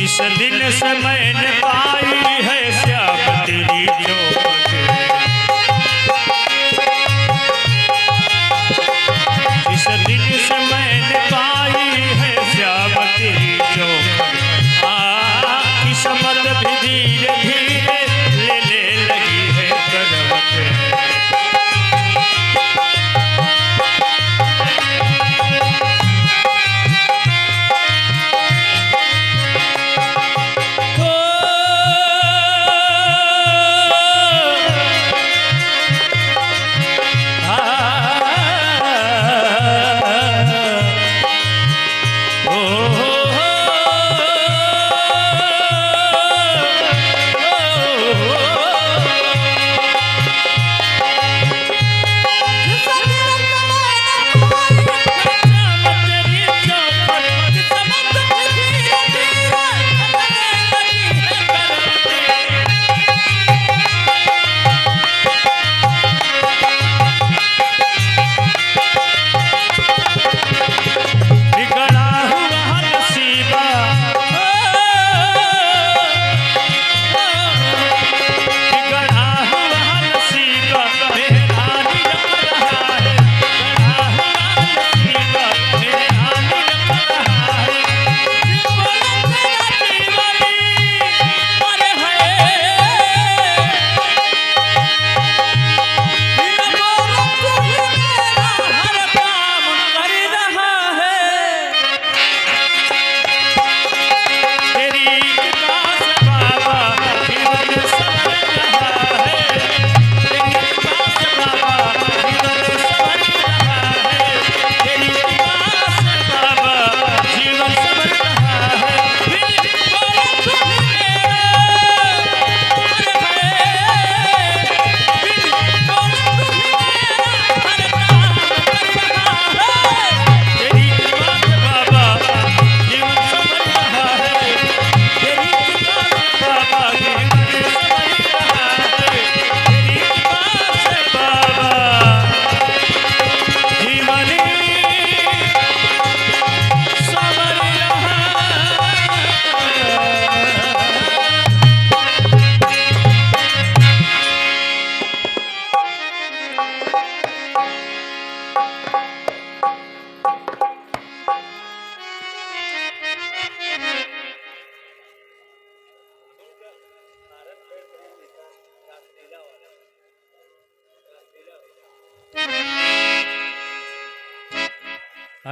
जिस दिन से मैंने पाई है श्याम तेरी चौखट, जिस दिन से मैंने पाई है श्याम तेरी चौखट, किस्मत भी धीरे धीरे लेने लगी है करवट।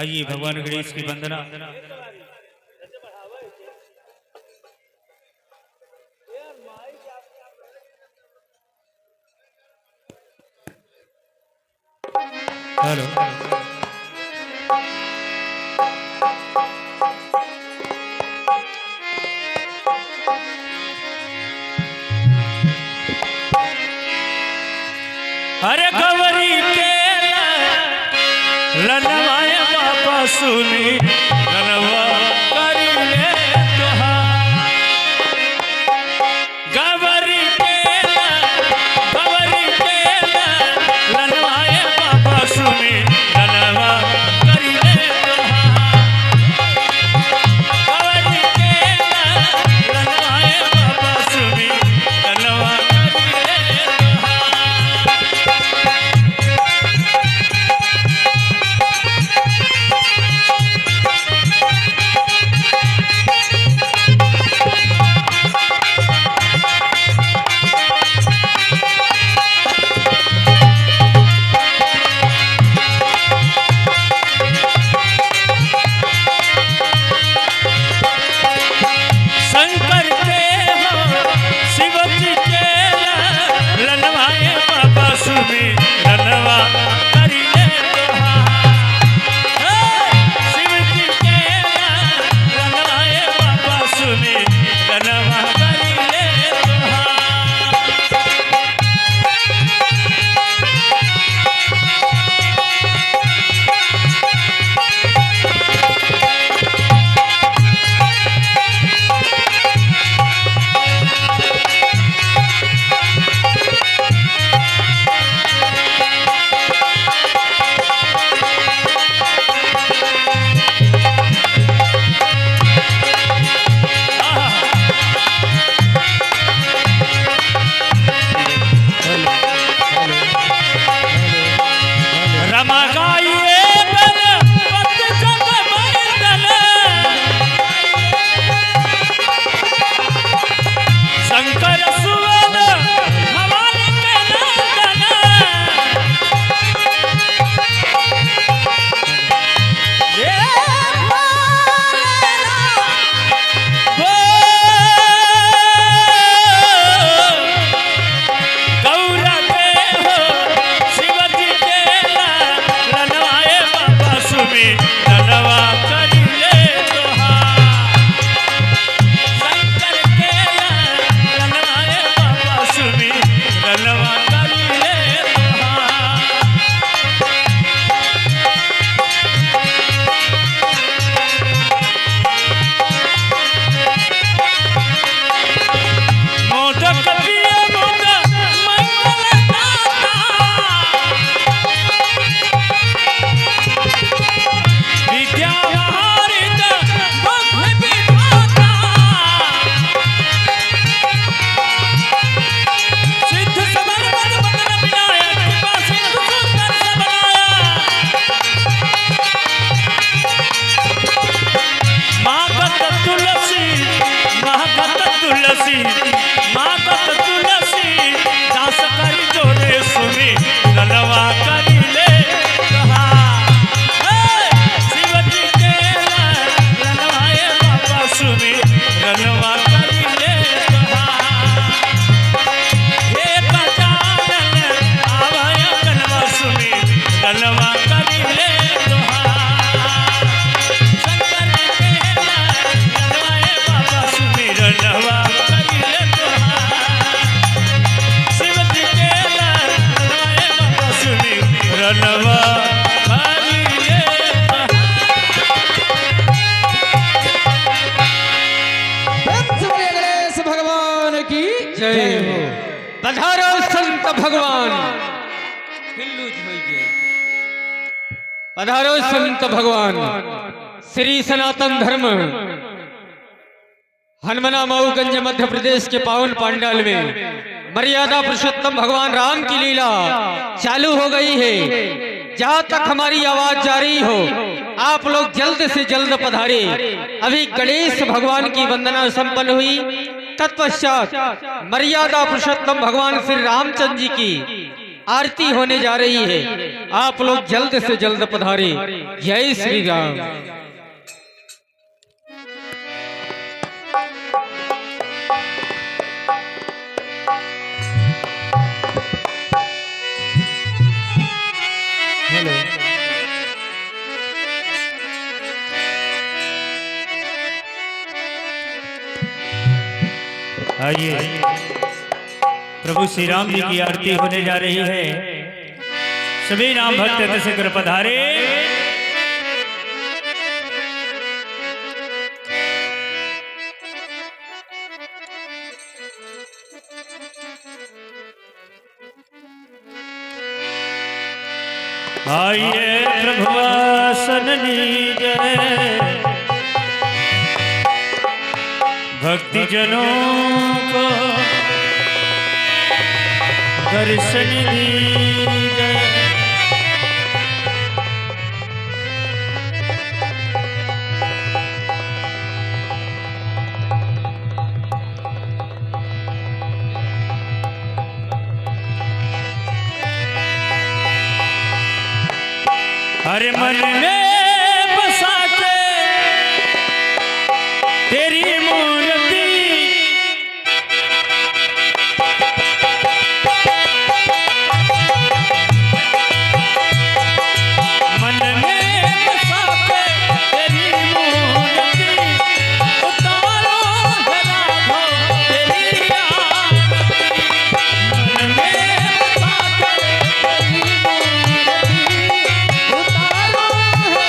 आइए भगवान गणेश की वंदना। हेलो अरे गवरी के लनवाए बाबा सुनी लनवा कर ले तुहार, गवरी के लनवाए बाबा सुनी लनवा कर ले तुहार, गवरी के लनवाए बाबा सुनी लनवा कर ले रनवा करी ले तुहार हे गजानन आवय गनवा सुनी रनवा करी ले तुहार शंकर केला रनवाए बाबा सुनी रनवा करी ले तुहार शिव जी केला रनवाए बाबा सुनी रनवा पधारो संत भगवान, पधारो संत भगवान। श्री सनातन धर्म हनुमना मऊगंज मध्य प्रदेश के पावन पांडाल में मर्यादा पुरुषोत्तम भगवान राम की लीला चालू हो गई है। जहाँ तक हमारी आवाज जा रही हो आप लोग जल्द से जल्द पधारे। अभी गणेश भगवान की वंदना संपन्न हुई, तत्पश्चात मर्यादा पुरुषोत्तम भगवान श्री रामचंद्र जी की आरती होने जा रही है। आप लोग जल्द से जल्द पधारे। जय श्री राम। आइए, प्रभु श्री राम जी की आरती होने जा रही है। सभी राम भक्त दर्शक कर पधारे। आइए प्रभु आसन लीजिए, भक्ति जनों को दर्शन दीजिए। हर मन में बसा के तेरी मूर्ति, मन में बसा के तेरी मूर्ति, उतारो है राघो तेरी आरती। मन में बसा के तेरी मूर्ति, उतारो है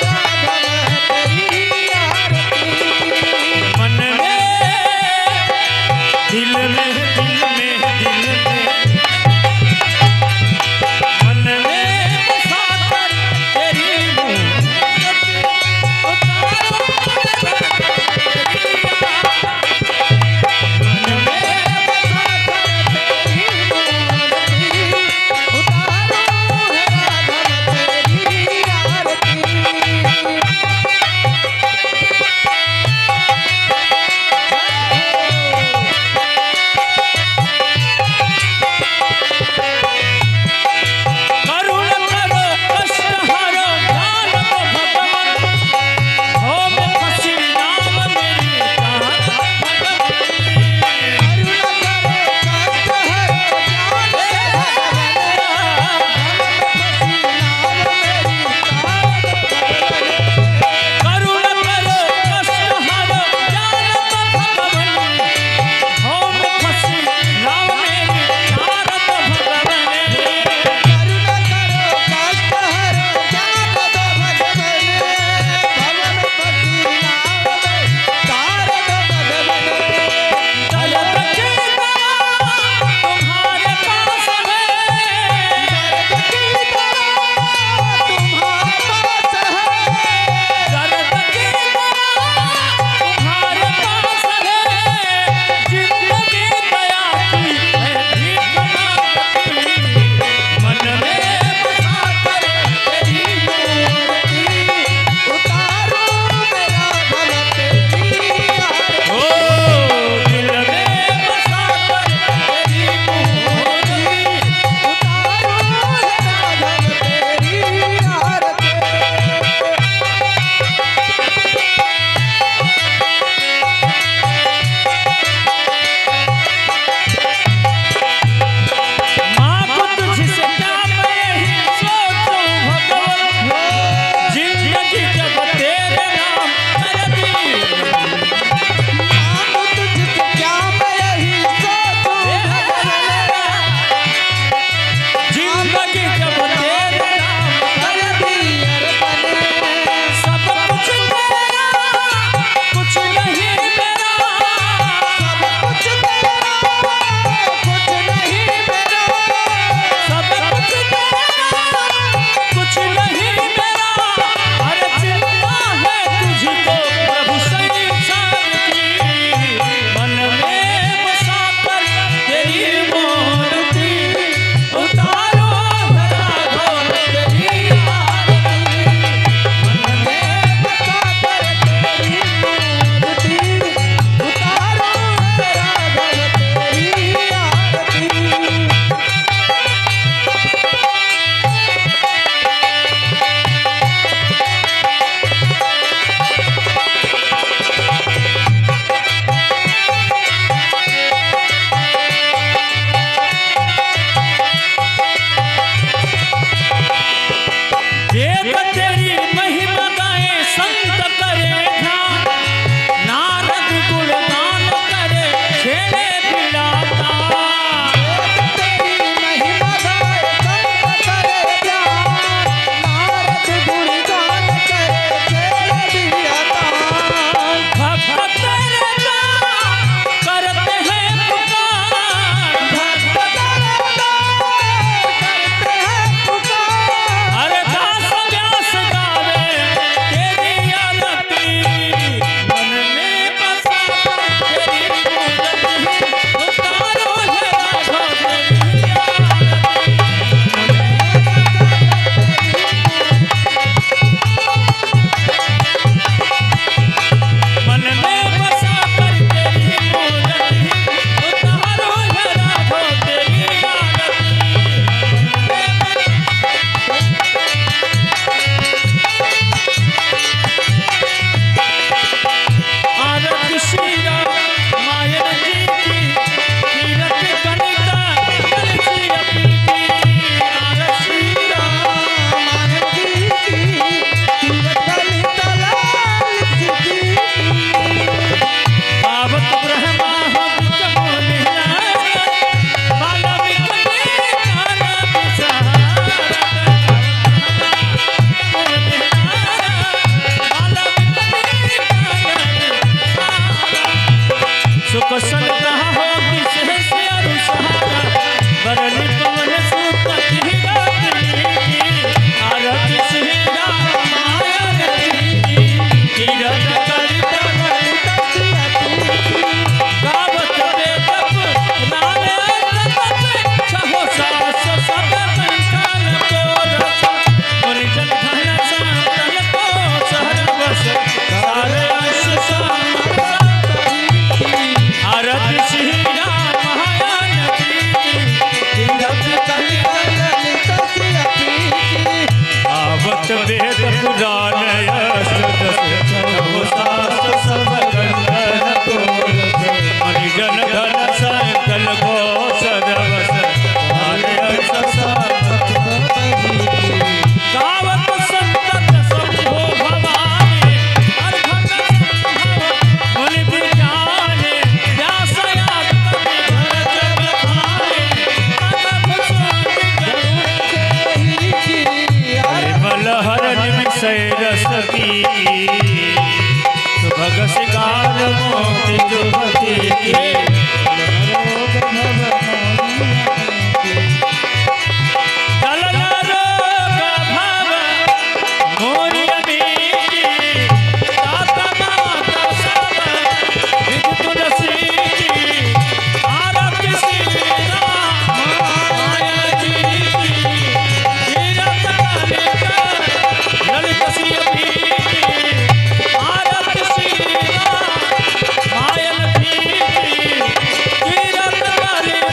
सुख संता हो किसे से अनुसारा बरन पवन सुत आरती श्री राम माया तीरथ करित गावत बेदप नामे छहो सास सब कंकाल को रस मुनि जन धन संतन को सहरवस सारे अंश आरती श्री राम महायान तीरथ करित आवत वेद पुराण यश छहो सास सब कंकाल को मुनि जन धन संतन को सहरवस सारे अंश गावत संतत शंभो भवानी अर्घन संभव मुनि विज्ञाने व्यास याद कवि भरत बखाने अनंत स्वामी निर्मल हर निमिषय रस की सुभग सिगार मोति जुभति के दलन रोग भव मोरि अमीरी तात माता सब विद तुलसी आरती श्री राम माया जी तीरथ करित ललित श्री अमीरी आरती श्री राम माया जी तीरथ करित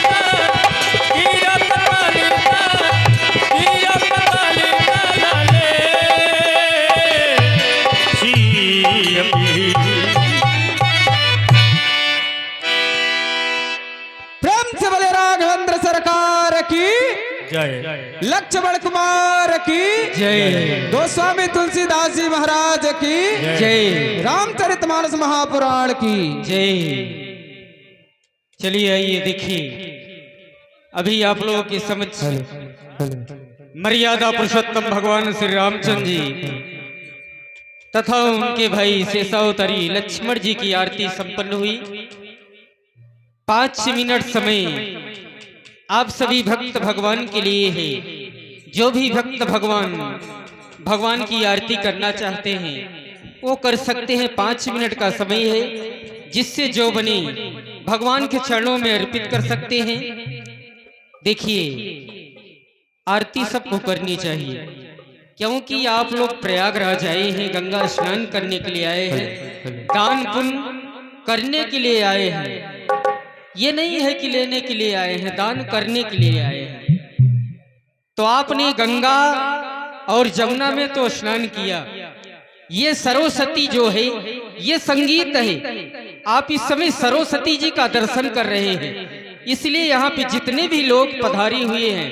प्रेम से बोले राघवेंद्र सरकार की जय लक्ष्मण कुमार की जय गोस्वामी तुलसीदास जी महाराज की जय रामचरितमानस महापुराण की जय। चलिए आइए देखिए, अभी आप लोगों की समझ मर्यादा पुरुषोत्तम भगवान श्री रामचंद्र जी तथा उनके भाई शेषावतारी लक्ष्मण जी की आरती संपन्न हुई। 5 मिनट समय आप सभी भक्त भगवान के लिए है। जो भी भक्त भगवान की आरती करना चाहते हैं वो कर सकते हैं। 5 मिनट का समय है, जिससे जो बने भगवान के चरणों में अर्पित कर सकते हैं। देखिए, आरती सबको करनी चाहिए, क्योंकि आप लोग प्रयागराज आए हैं, गंगा स्नान करने के लिए आए हैं, दान पुण्य करने के लिए आए हैं। ये नहीं है कि लेने के लिए आए हैं, दान करने के लिए आए हैं। तो आपने गंगा और जमुना में तो स्नान किया। ये सरस्वती जो है ये संगीत है। आप इस समय सरस्वती जी का दर्शन कर रहे हैं, इसलिए यहाँ पे जितने भी लोग पधारे हुए हैं,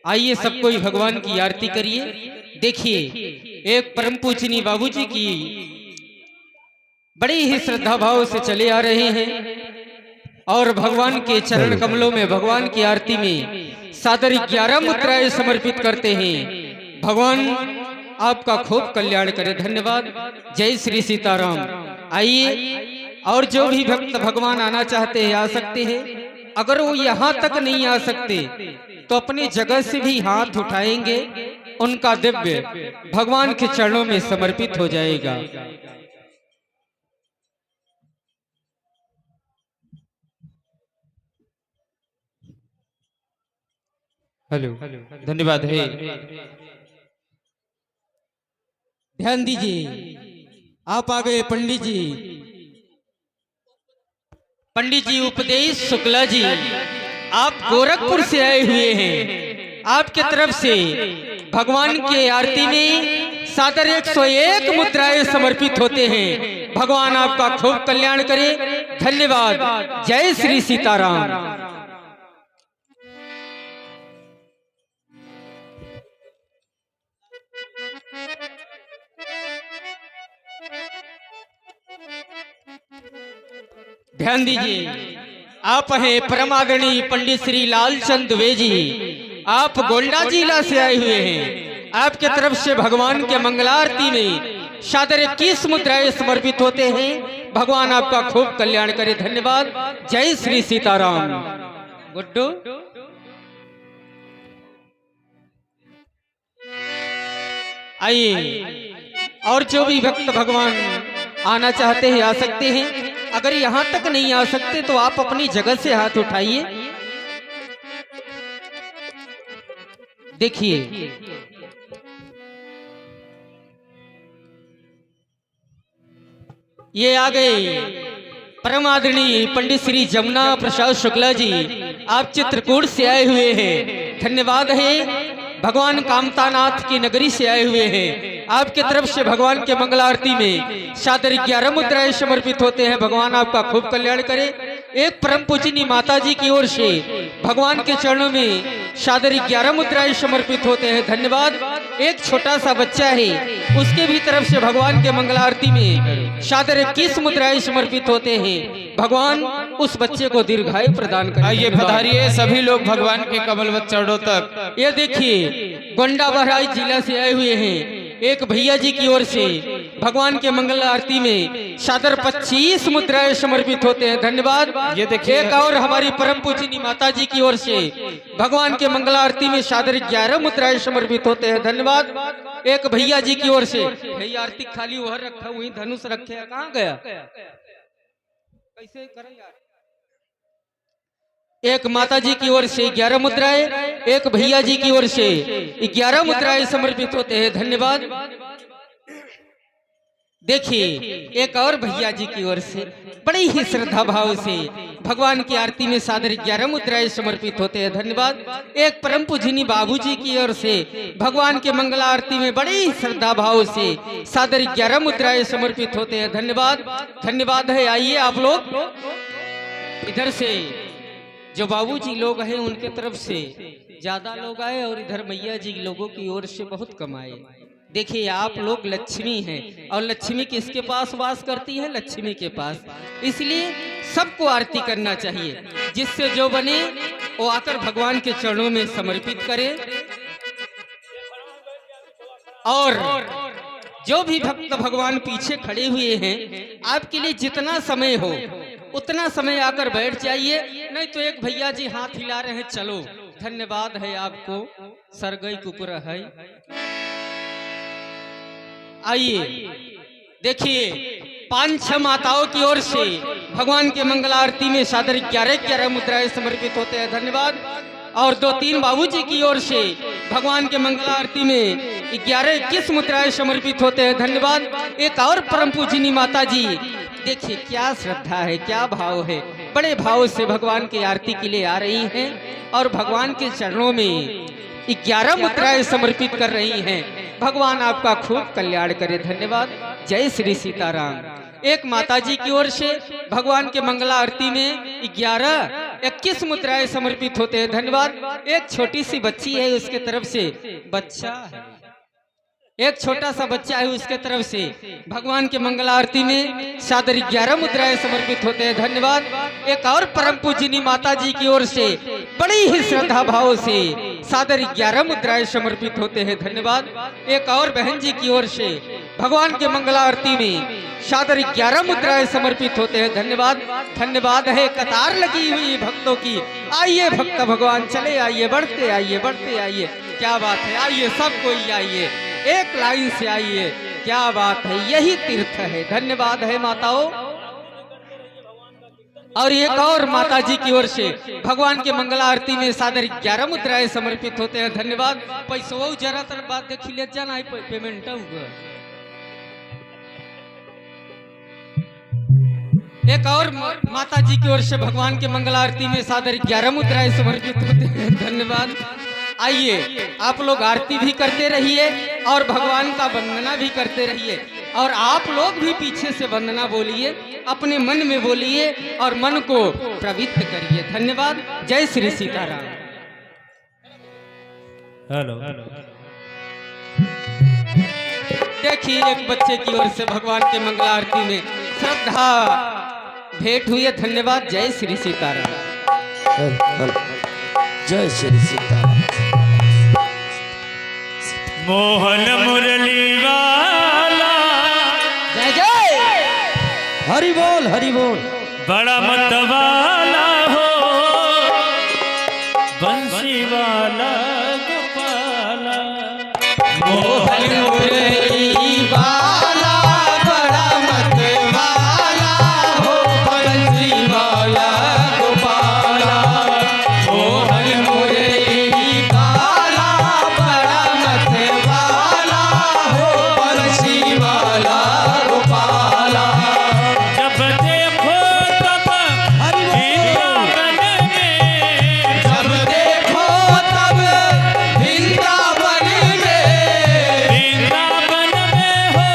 आइए सब कोई भगवान की आरती करिए। देखिए, एक परम पूजनीय बाबूजी की बड़ी ही श्रद्धा भाव से चले आ रहे हैं और भगवान के चरण कमलों में भगवान की आरती में सादर 11 मुद्राएं समर्पित करते हैं। भगवान आपका खूब कल्याण करे। धन्यवाद। जय श्री सीताराम। आइए, और जो भी भक्त भगवान आना चाहते हैं आ सकते हैं। अगर वो यहाँ तक नहीं आ सकते तो अपनी जगह से भी हाथ उठाएंगे, उनका दिव्य भगवान के चरणों में समर्पित हो जाएगा। हेलो, धन्यवाद है। ध्यान दीजिए, आप आ गए पंडित जी। पंडित जी उपदेश शुक्ला जी, आप गोरखपुर से आए हुए हैं। आपके तरफ से भगवान के आरती में सादर 101 मुद्राएं समर्पित होते हैं। भगवान आपका खूब कल्याण करे। धन्यवाद। जय श्री सीताराम। ध्यान दीजिए, आप हैं परम आदरणीय पंडित श्री लालचंद द्विवेदी जी। आप गोंडा जिला से आए हुए हैं। आपके तरफ से भगवान के मंगलारती में सादर 21 मुद्राएं समर्पित होते हैं। भगवान आपका खूब कल्याण करे। धन्यवाद। जय श्री सीताराम। गुड्डू आइए, और जो भी भक्त भगवान आना चाहते हैं आ सकते हैं। अगर यहाँ तक नहीं आ सकते तो आप अपनी जगह से हाथ उठाइए। देखिए, ये आ गए परम आदरणीय पंडित श्री जमुना प्रसाद शुक्ला जी। आप चित्रकूट से आए हुए हैं। धन्यवाद है। भगवान कामतानाथ की नगरी से आए हुए हैं। आपकी तरफ से भगवान के मंगल आरती में सादर 11 मुद्राएं समर्पित होते हैं। भगवान आपका खूब कल्याण करे। एक परम पूजनीय माता जी की ओर से भगवान के चरणों में सादर 11 मुद्राएं समर्पित होते हैं। धन्यवाद। एक छोटा सा बच्चा है, उसके भी तरफ से भगवान के मंगल आरती में सादर 21 मुद्राएं समर्पित होते हैं। भगवान उस बच्चे को दीर्घायु प्रदान करें। आइए पधारिए सभी लोग भगवान के कमलवत चरणों तक। ये देखिए, गोंडा बहराइच जिला से आए हुए हैं। एक भैया जी की ओर से भगवान के मंगल आरती में सादर 25 मुद्राएं समर्पित होते हैं। धन्यवाद। ये देखिए, एक और हमारी परम पूजनीय माता जी की ओर से भगवान के मंगल आरती में सादर 11 मुद्राएं समर्पित होते हैं। धन्यवाद। एक भैया जी की ओर से, भैया आरती खाली वह रखा, वही धनुष रखे, कहाँ गया, कैसे करें यार। एक माता जी की ओर से 11 मुद्राएं, एक भैया जी की ओर से 11 मुद्राएं समर्पित होते हैं। धन्यवाद। देखिए, एक और भैया जी की ओर से बड़ी ही श्रद्धा भाव से भगवान की आरती में सादर 11 मुद्राएं समर्पित होते हैं। धन्यवाद। एक परम पूजनीय बाबूजी की ओर से भगवान के मंगल आरती में बड़ी ही श्रद्धा भाव से सादर 11 मुद्राएं समर्पित होते हैं। धन्यवाद। धन्यवाद है। आइए आप लोग इधर से, जो बाबूजी लोग हैं उनके तरफ से ज्यादा लोग आए और इधर मैया जी लोगों की ओर से बहुत कम आए। देखिए, आप लोग लक्ष्मी हैं और लक्ष्मी किसके पास वास करती है? लक्ष्मी के पास। इसलिए सबको आरती करना चाहिए। जिससे जो बने वो आकर भगवान के चरणों में समर्पित करे। और जो भी भक्त भगवान पीछे खड़े हुए हैं, आपके लिए जितना समय हो उतना समय आकर बैठ जाइए। नहीं तो एक भैया जी हाथ हिला रहे हैं, चलो। धन्यवाद है आपको। सरगई कुकुर है। आइए, देखिए, 5-6 माताओं की ओर से भगवान के मंगल आरती में सादर 11 मुद्राएं समर्पित होते हैं। धन्यवाद। और 2-3 बाबूजी की ओर से भगवान के मंगल आरती में 11-21 मुद्राएं समर्पित होते हैं। धन्यवाद। एक और परम पूजनीय माता जी, देखिए क्या श्रद्धा है, क्या भाव है। बड़े भाव से भगवान की आरती के लिए आ रही हैं और भगवान के चरणों में 11 मुद्राएं समर्पित कर रही हैं। भगवान आपका खूब कल्याण करे। धन्यवाद। जय श्री सीताराम। एक माताजी की ओर से भगवान के मंगला आरती में 11-21 मुद्राएं समर्पित होते हैं। धन्यवाद। एक छोटी सी बच्ची है, उसके तरफ से बच्चा है, एक छोटा सा बच्चा है, उसके तरफ से भगवान के मंगल आरती में सादर 11 मुद्राएं समर्पित होते हैं। धन्यवाद। एक और परम पूजनीय माता जी की ओर से बड़ी ही श्रद्धा भाव से सादर 11 मुद्राएं समर्पित होते हैं। धन्यवाद। एक और बहन जी की ओर से भगवान के मंगल आरती में सादर 11 मुद्राएं समर्पित होते हैं। धन्यवाद। धन्यवाद है। कतार लगी हुई भक्तों की। आइए भक्त भगवान चले आइए, बढ़ते आइए, बढ़ते आइए। क्या बात है, आइए सब कोई आइए, एक लाइन से आइए। क्या बात है, यही तीर्थ है। धन्यवाद है माताओं। और एक और माता जी की ओर से भगवान के मंगल आरती में सादर 11 मुद्राएं समर्पित होते हैं। धन्यवाद। पैसों जरा तर बात देखी ले जाना है, पेमेंट होगा। एक और माता जी की ओर से भगवान के मंगल आरती में सादर 11 मुद्राएं समर्पित होते हैं। धन्यवाद। आइए आप लोग आरती भी करते रहिए और भगवान का वंदना भी करते रहिए। और आप लोग भी पीछे से वंदना बोलिए, अपने मन में बोलिए और मन को पवित्र करिए। धन्यवाद। जय श्री सीताराम। हेलो। देखिए, एक बच्चे की ओर से भगवान के मंगल आरती में श्रद्धा भेंट हुई है। धन्यवाद। जय श्री सीताराम। जय श्री सीताराम। मोहन मुरली वाला हरि बोल हरि बोल। बड़ा मतवाला हो बंसी वाला गोपाला मोहन मुरली वाला बड़ा मत वाला हो बंसी वाला गोपाला। मोहन मुरली वाला बड़ा मत वाला हो बंसी वाला गोपाला। जब देखो तब वृंदावन में जब देखो तब वृंदावन में वृंदावन में हो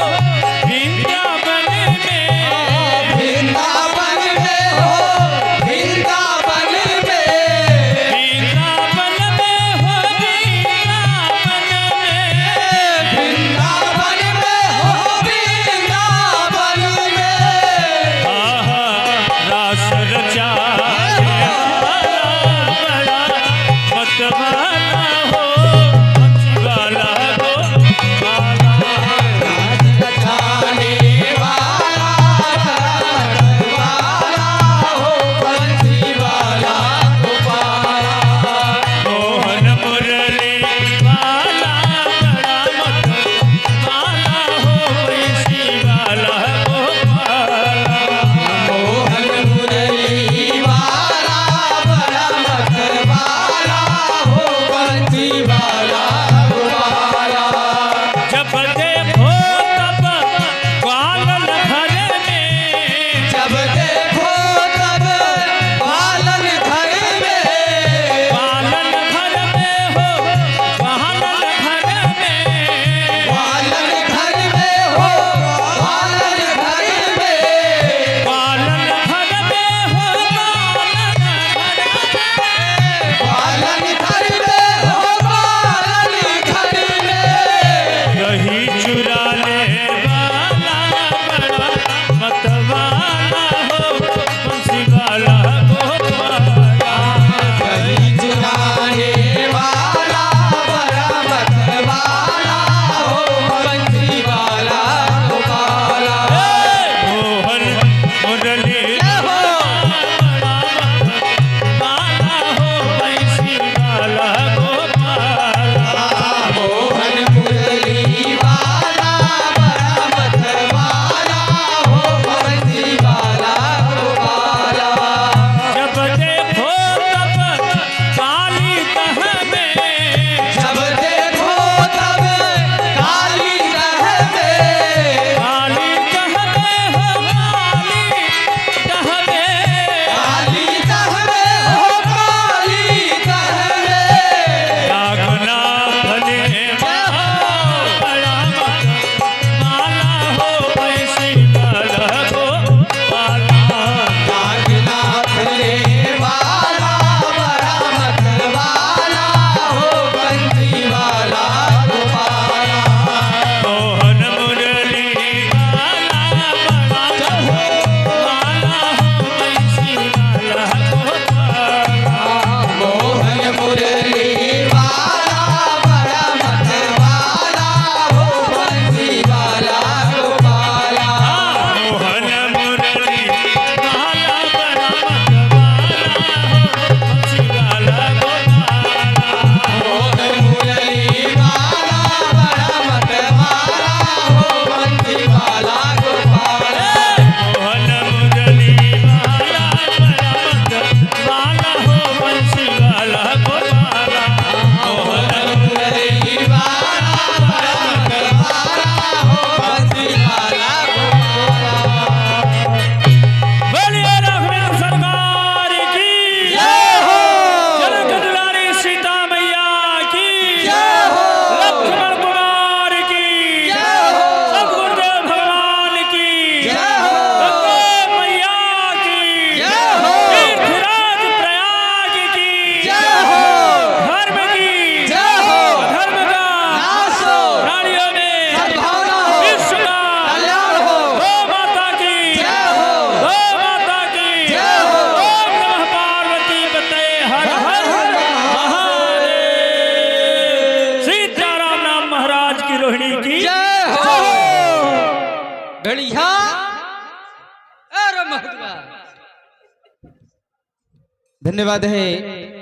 धन्यवाद है।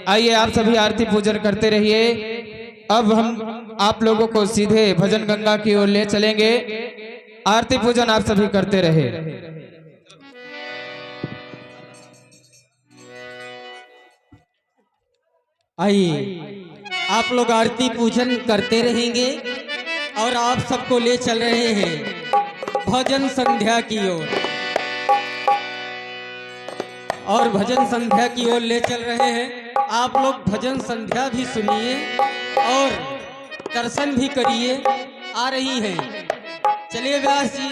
आइए आप सभी आरती पूजन करते रहिए। अब हम आप लोगों को सीधे भजन गंगा की ओर ले चलेंगे। आरती पूजन आप सभी करते रहे। आइए आप लोग आरती पूजन करते रहेंगे और आप सबको ले चल रहे हैं भजन संध्या की ओर। और भजन संध्या की ओर ले चल रहे हैं। आप लोग भजन संध्या भी सुनिए और दर्शन भी करिए। आ रही हैं, चलिए व्यास जी।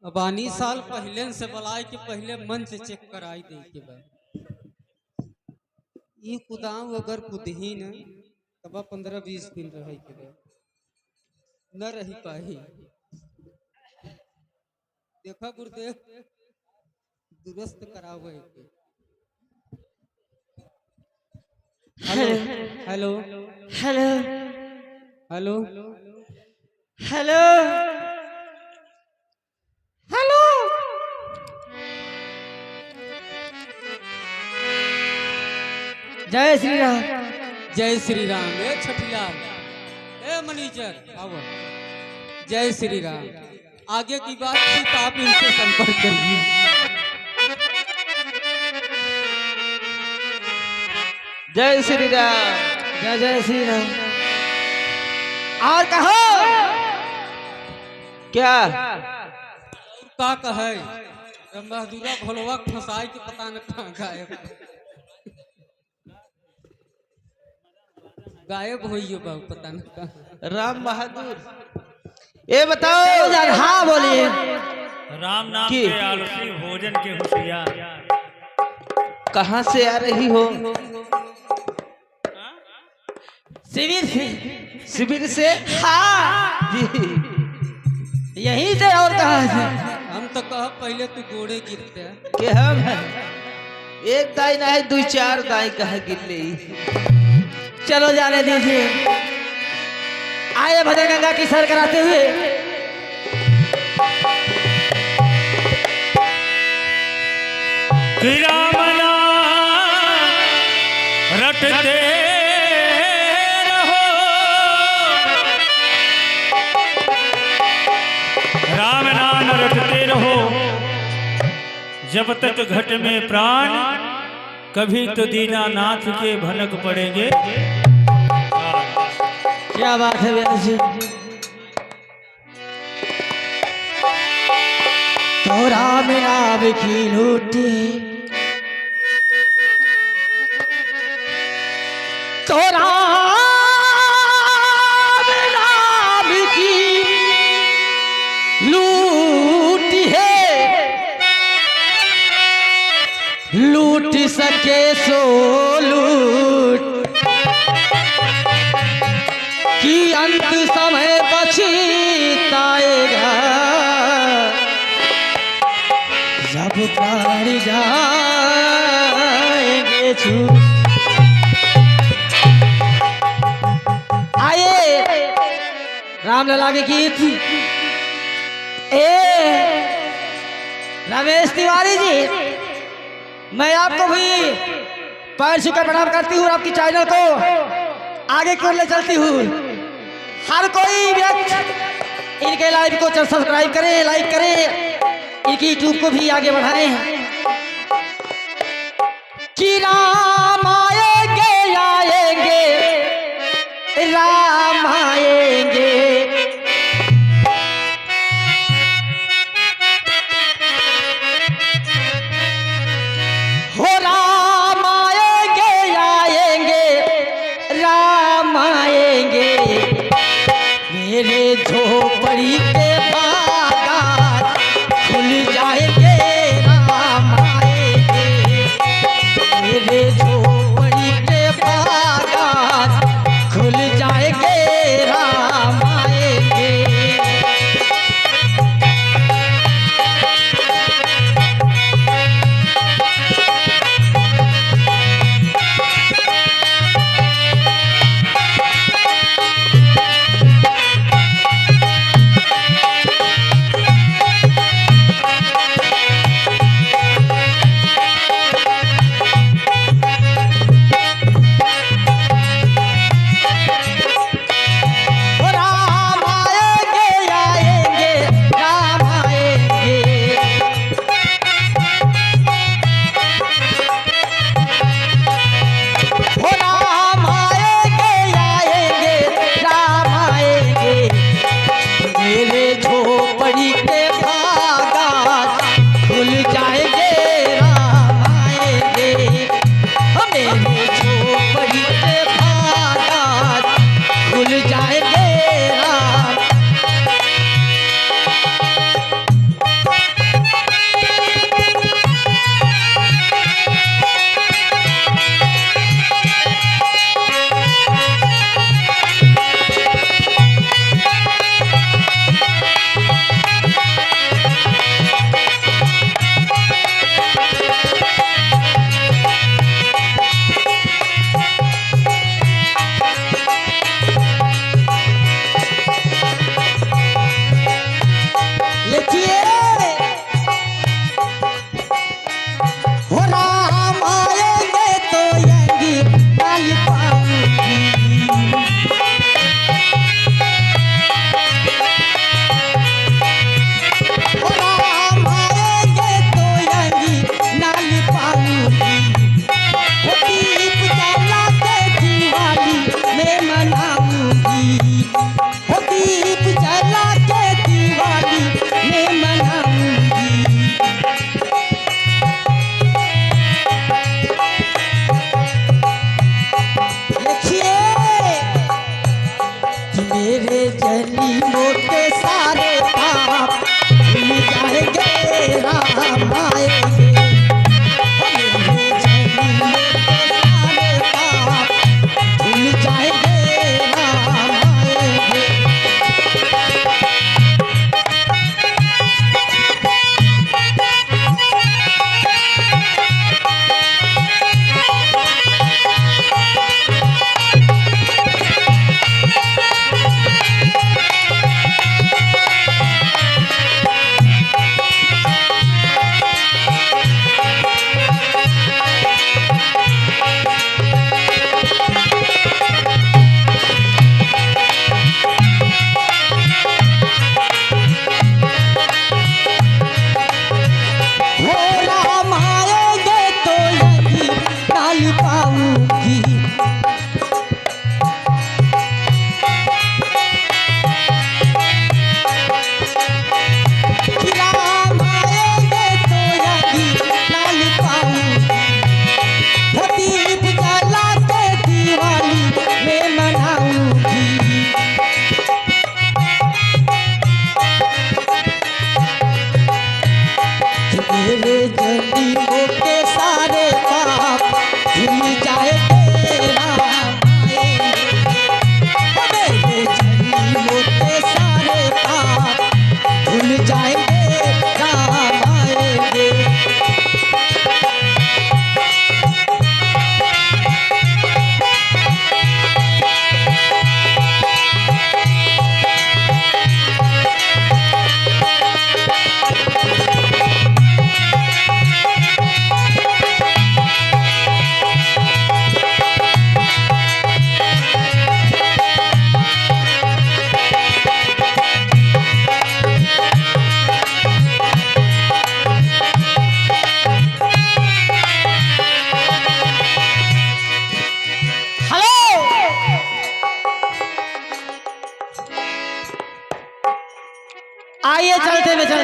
बानी साल पहले से बुलाए के पहले मंच चेक कराई दे के बा। ये कुदाम अगर कुदही न तब 15-20 दिन रह के बा न रही पाही। देखा गुरुदेव दुरुस्त करावे के hello hello hello hello hello hello जय श्री राम। जय श्री राम। ए छठीलाल, ए मनीजर आओ। जय श्री राम। आगे की बात तो आप इनसे संपर्क करिए। जय श्री राम। जय जय श्री राम। और कहो क्या का कहे मजदूरा भोलवा फसाई के पता न कहाँ गायब होइयो बाबू, पता न कहाँ। राम बहादुर, ये बताओ। हाँ बोलिए। राम नाम की? के आलसी भोजन के होशियार, कहाँ से आ रही हो? शिविर से। शिविर से? हाँ जी। यहीं से, और कहाँ से? हम तो कहा पहले तू गोड़े गिरते हैं। के हम एक दाई ना है, दो चार दाई कहा गिर ले। चलो जाने दीजिए। आए भजन गंगा की सर कराते हुए। कि राम नाम रटते रहो, राम नाम रटते रहो, जब तक घट में प्राण, कभी तो दीनानाथ के भनक पड़ेंगे। क्या बात है व्यास जी। तो राम नाम की लूटी, तो राम नाम की लूट है, लूट सके सो लूट, कि अंत समय पछताएगा जब प्राण जाएंगे छूट। आइए रामलला के गीत। रमेश तिवारी जी, मैं आपको भी पैर छूकर प्रणाम करती हूँ। आपकी चैनल को आगे की ओर ले चलती हूँ। हर कोई व्यक्ति इनके लाइव को सब्सक्राइब करे, लाइक करे, इनकी यूट्यूब को भी आगे बढ़ाएं। कि राम आएंगे आएंगे, राम आएंगे, हो राम आएंगे आएंगे, राम आएंगे, मेरे झोपड़ी के बागान खुल जाएंगे, राम आएंगे, मेरे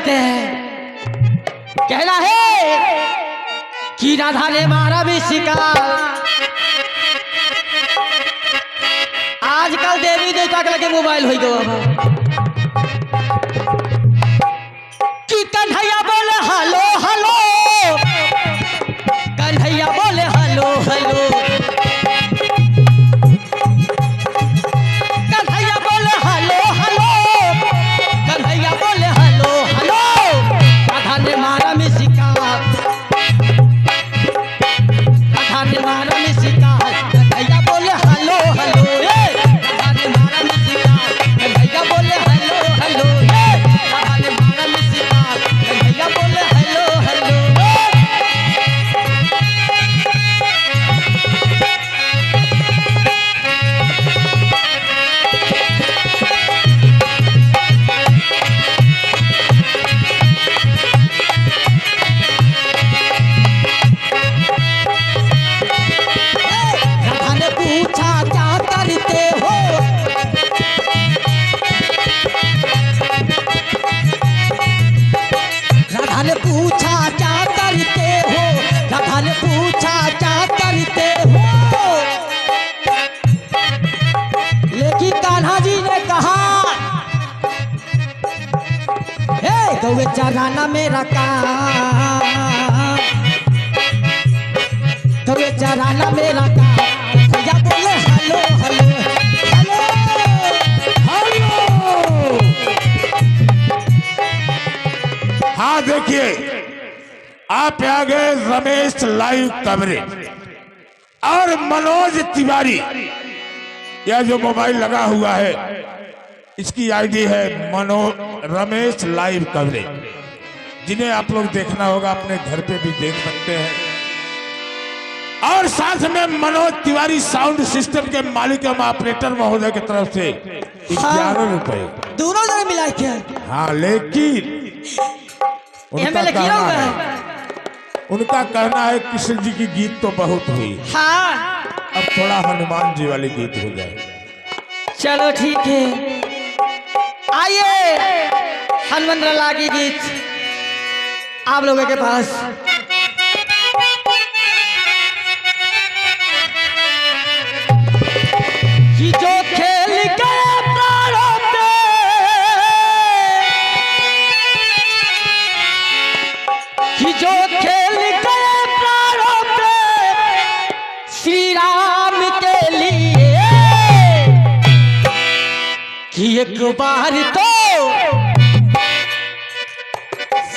कहते हैं, कहना है कि राधा ने मारा भी शिकार। आजकल देवी देवता के लगे मोबाइल हो गया कि कन्हैया बोले हेलो हेलो, कन्हैया बोले हेलो हेलो, कन्हैया बोले हेलो हेलो, कन्हैया बोले हेलो हेलो। राधा ने मारा में शिकार, राधा ने मारा में शिकार, कन्हैया बोले हेलो हेलो, राधा ने मारा में शिकार, कन्हैया बोले हेलो हेलो, राधा ने मारा में शिकार, कन्हैया बोले हेलो हेलो। राधा ने पूछा क्या करते हो, राधा ने पूछा क्या करते हो, राधा ने पूछा क्या करते हो। लेकिन कान्हा जी ने कहा हे गौवे चराना मेरा काम, गौवे चराना मेरा काम। भैया बोले हेलो हेलो हेलो हेलो। हाँ देखिए, आप आ गए रमेश लाइव कवरेज और मनोज तिवारी। यह जो मोबाइल लगा हुआ है इसकी आईडी है रमेश लाइव कवरेज, जिन्हें आप लोग देखना होगा, अपने घर पे भी देख सकते हैं। और साथ में मनोज तिवारी साउंड सिस्टम के मालिक एवं ऑपरेटर महोदय की तरफ से 11 रुपए दोनों जगह मिला क्या? हाँ, लेकिन उनका कहना है कृष्ण जी की गीत तो बहुत हुई, हाँ अब थोड़ा हनुमान जी वाली गीत हो जाए। चलो ठीक है, आइए हनुमान लला की गीत आप लोगों के पास। कि जो खेल गए प्राणों पे, कि जो खेल गए प्राणों पे श्री राम के लिए, कि एक बार तो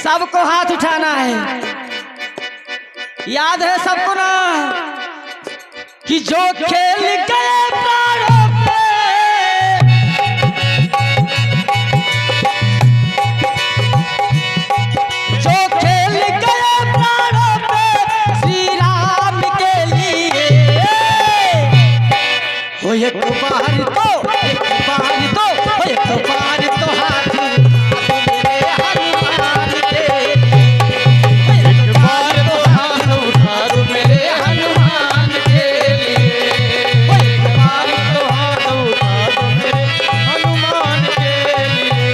सबको हाथ उठाना है, याद है सबको ना, कि जो खेल गए प्राणों पे, जो खेल गए प्राणों पे श्री राम के लिए, वो एक बार तो, एक बार तो, एक बार तो हाथ मेरे हनुमान के लिए, एक बार तो हाथ उठा दो मेरे हनुमान के लिए, एक बार तो हाथ उठा दो मेरे हनुमान के लिए।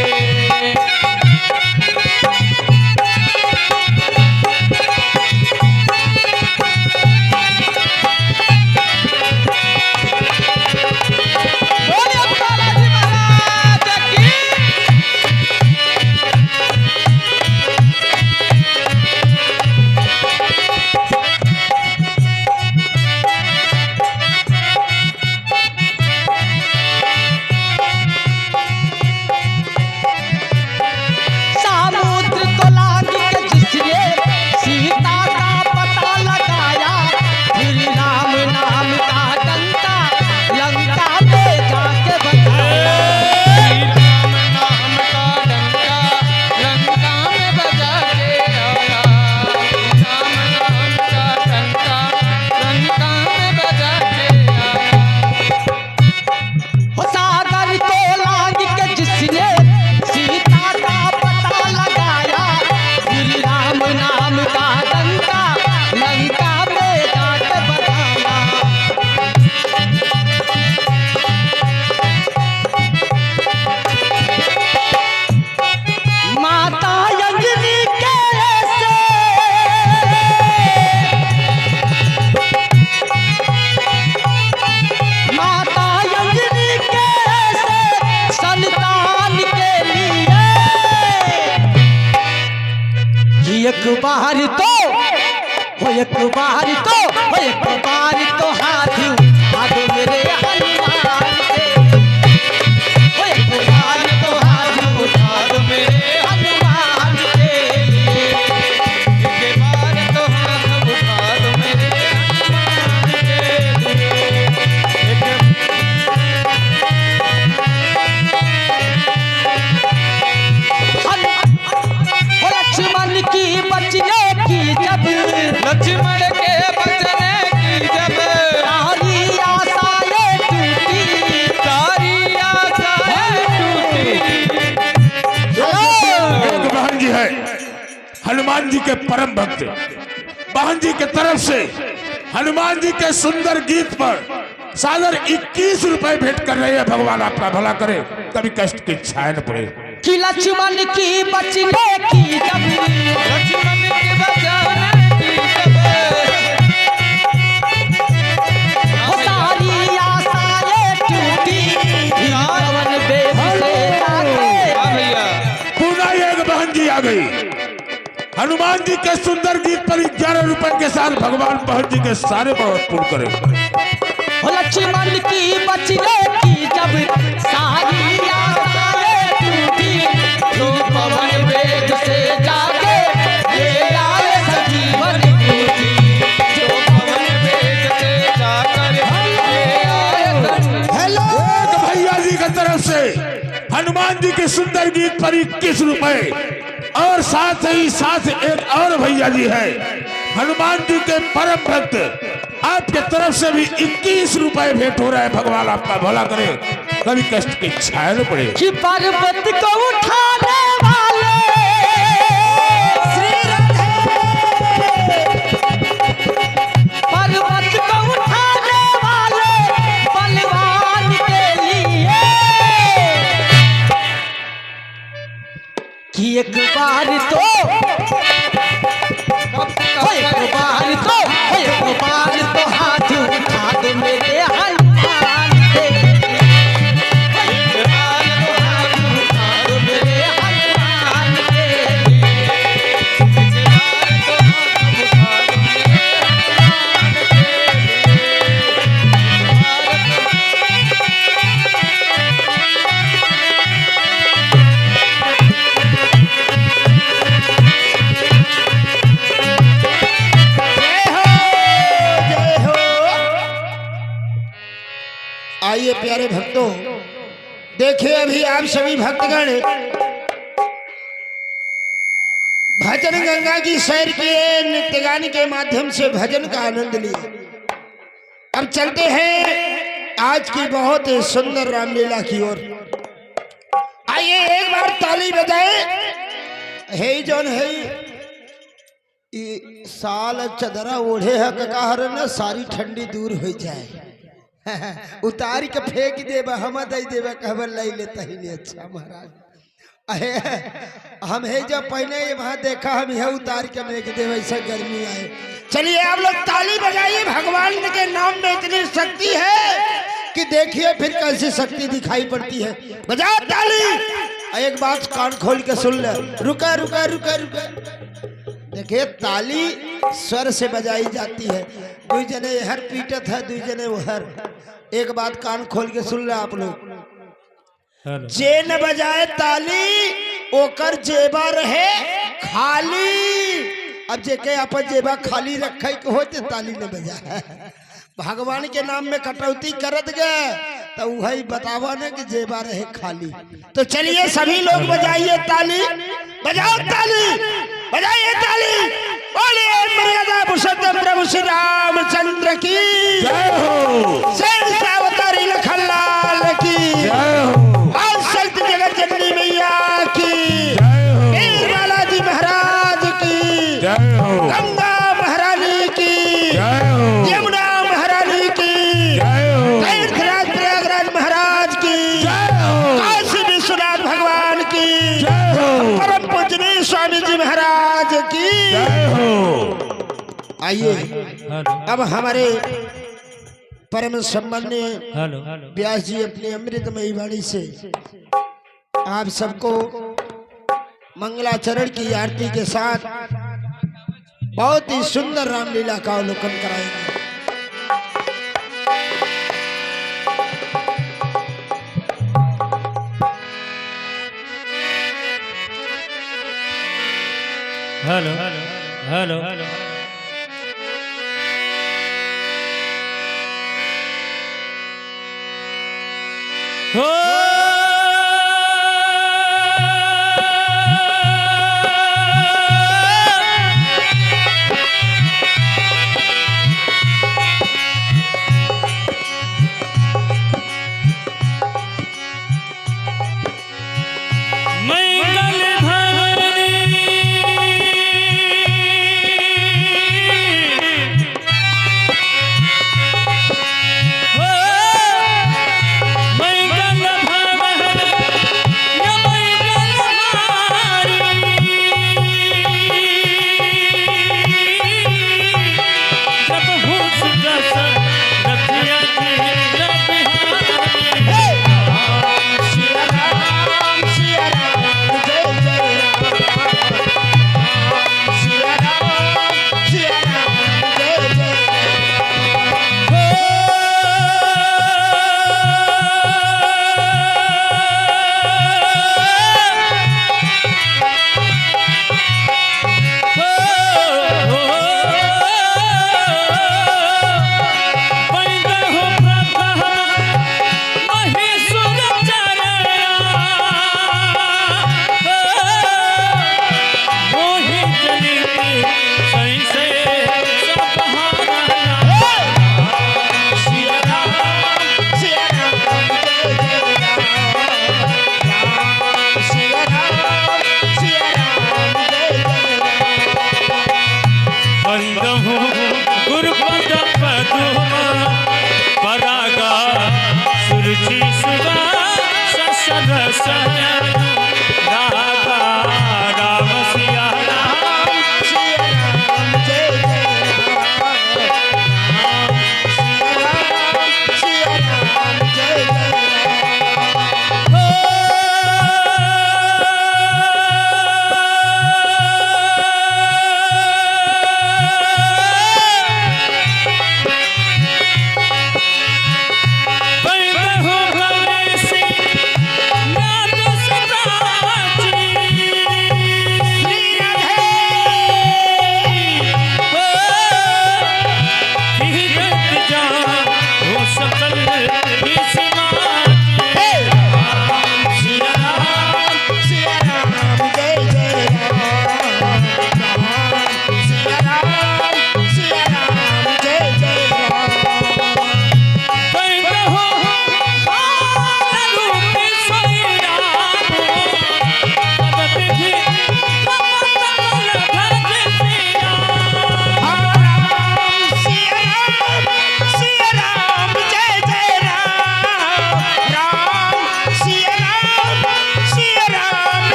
बोलो बार तो हो एक बार तो हो एक बार तो हाथ उठा दो मेरे हनुमान के हो एक बार तो हाथ उठा दो मेरे हनुमान के एक बार तो हाथ उठा दो मेरे हनुमान के लक्ष्मण की बचने की जब लक्ष्मण के बचने की जब सारी आशाएं टूटी सारी आशाएं टूटी। एक बहन जी है हनुमान जी के परम भक्त, बहन जी के तरफ से हनुमान जी के सुंदर गीत पर सादर 21 रुपए भेंट कर रहे हैं। भगवान आपका भला करे, कभी कष्ट की छाया न पड़े। कि लक्ष्मण की बचने की जब लक्ष्मण के बचने की जब सारी आशाएं टूटी रावण बेग से जाके पुनः एक बहन जी आ गई। हनुमान जी के सुंदर गीत पर 11 रुपए के साथ भगवान बहन जी के सारे बहुत पूर्ण करे। लक्ष्मण की बचने की जब सारी आशाएं टूटी तो पवन वेग से जाके ले आए सजीवन ज्योति जो पवन वेग से जाकर ले आए हेलो एक भैया जी की तरफ से हनुमान जी के सुंदर गीत पर 21 रुपए और साथ ही साथ एक और भैया जी है हनुमान जी के परम भक्त, आपके तरफ से भी 21 रुपए भेंट हो रहा है। भगवान आपका भला करे, कभी कष्ट की छाया न पड़े। कि पर्वत को उठाने वाले श्री राधे पर्वत को उठाने वाले बलवान के लिए कि एक बार तो हाथ उठा दो मेरे हनुमान के एक बार तो हाथ उठा दो मेरे हनुमान के एक बार तो हाथ उठा दो मेरे आइए प्यारे भक्तों, देखिए अभी आप सभी भक्तगण भजन गंगा की सैर किए, नृत्य गान के माध्यम से भजन का आनंद लिए। अब चलते हैं आज की बहुत सुंदर रामलीला की ओर। आइए एक बार ताली बजाए। हे जौन है साल चदरा ओढ़े है ककार न सारी ठंडी दूर हो जाए उतारी के फेंक देबा हम दे देबा कहबर लै लेता ही नहीं। अच्छा महाराज अहे हम है जब पहले वहां देखा हम है उतार के फेंक देबा, ऐसा गर्मी आए। चलिए आप लोग ताली बजाइए, भगवान के नाम में इतनी शक्ति है कि देखिए फिर कैसी शक्ति दिखाई पड़ती है। बजाओ ताली। एक बात कान खोल के सुन ले, रुका रुका रुका रुका। देखिए ताली स्वर से बजाई जाती है, दू जने हर पीटत है दू जने हर। एक बात कान खोल के सुन ले आप लोग, जे न बजाए ताली ओकर जेबा रहे खाली। अब जे के अपन जेबा खाली रखे के होते ताली न बजाए। भगवान के नाम में कटौती करत गए तो वही बतावा न कि जेबा रहे खाली। तो चलिए सभी लोग बजाइए ताली, बजाओ ताली, बजाइए ताली। बोलिए मर्यादा पुरुषोत्तम प्रभु श्री रामचंद्र की जय हो, शेर अवतारी लखनलाल की जय हो, और संत जगत जननी मैया की जय हो, वीर बालाजी महाराज की जय हो, गंगा महारानी की जय हो, यमुना महारानी की जय हो, तीर्थराज प्रयागराज महाराज की जय हो, काशी विश्वनाथ भगवान की जय हो, परम पूजनीय स्वामी जी महाराज की जय हो। आइए हेलो अब हमारे परम सम्मान्य हेलो व्यास जी अपनी अमृतमयी वाणी से आप सबको मंगलाचरण की आरती के साथ बहुत ही सुंदर रामलीला का अवलोकन कराएंगे। हेलो हेलो हेलो हो मंगल भवनी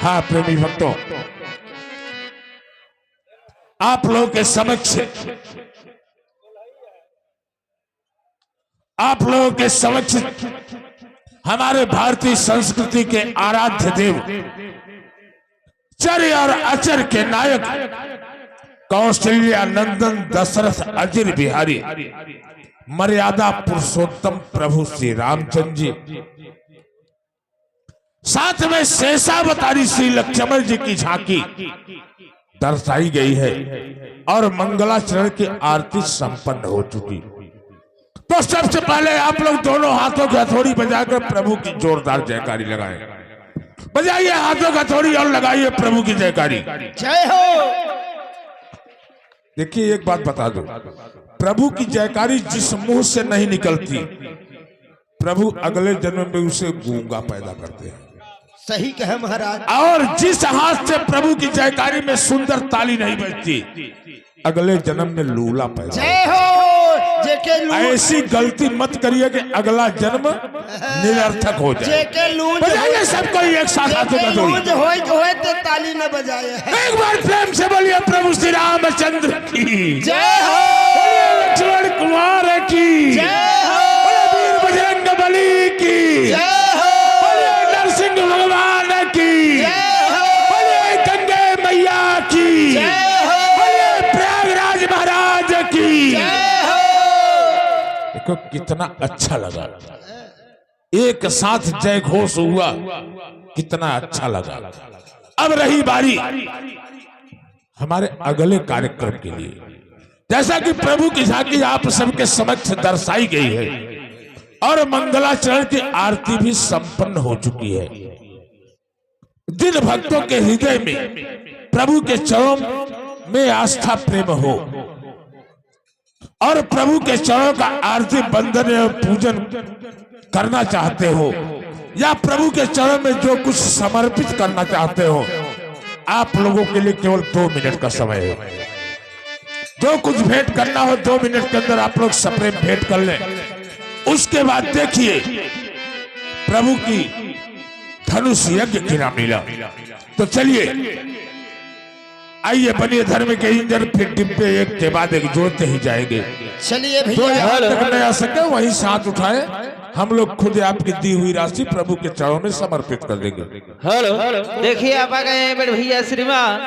हाँ प्रेमी भक्तों, आप लोगों के समक्ष हमारे भारतीय संस्कृति के आराध्य देव, चर और अचर के नायक कौशल्या नंदन दशरथ अजर बिहारी मर्यादा पुरुषोत्तम प्रभु श्री रामचंद्र जी, साथ में शेषावतारी श्री लक्ष्मण जी की झांकी दर्शाई गई है और मंगलाचरण की आरती संपन्न हो चुकी। तो सबसे पहले आप लोग दोनों हाथों की हथौड़ी बजाकर प्रभु की जोरदार जयकारी लगाएं। बजाइए हाथों की हथौड़ी और लगाइए प्रभु की जयकारी। जय हो। देखिए एक बात बता दो, प्रभु की जयकारी जिस मुंह से नहीं निकलती, प्रभु अगले जन्म में उसे गूंगा पैदा करते हैं। सही कहे महाराज। और जिस हाथ से प्रभु की जयकारी में सुंदर ताली नहीं बजती, अगले जन्म में लूला पैदा। जय हो। ऐसी गलती मत करिए कि अगला जन्म निरर्थक हो जाए। बजाइए सबको एक साथ हाथों का जोड़ी। होए तो ताली न बजाए। एक बार प्रेम से बोलिए प्रभु श्री रामचंद्र की जय हो। लक्ष्मण कुमार की जय हो। वीर बजरंग बली की जय हो। नरसिंह भगवान की जय हो। गंगे मैया की जय हो। प्रयागराज महाराज की जय। देखो कितना अच्छा लगा, एक साथ जय घोष हुआ, कितना अच्छा लगा। अब रही बारी हमारे अगले कार्यक्रम के लिए। जैसा कि प्रभु की झांकी आप सबके समक्ष दर्शाई गई है और मंगलाचरण की आरती भी संपन्न हो चुकी है। जिन भक्तों के हृदय में प्रभु के चरणों में आस्था प्रेम हो और प्रभु के चरणों का आरती बंदन और पूजन करना चाहते हो, या प्रभु के चरणों में जो कुछ समर्पित करना चाहते हो, आप लोगों के लिए केवल 2 मिनट का समय है। जो कुछ भेंट करना हो 2 मिनट के अंदर आप लोग सप्रेम भेंट कर लें। उसके बाद देखिए प्रभु की धनुष यज्ञ की रामलीला। तो चलिए आइए, बनिए धर्म के इंजन, फिर डिब्बे एक के बाद एक जोड़ते ही जाएंगे। चलिए तो भैया। यहाँ तक नहीं आ सके वहीं साथ उठाए, हम लोग खुद आपकी दी हुई राशि प्रभु के चरणों में समर्पित कर देंगे। हेलो, देखिए आप आ गए हैं बड़े भैया श्रीमान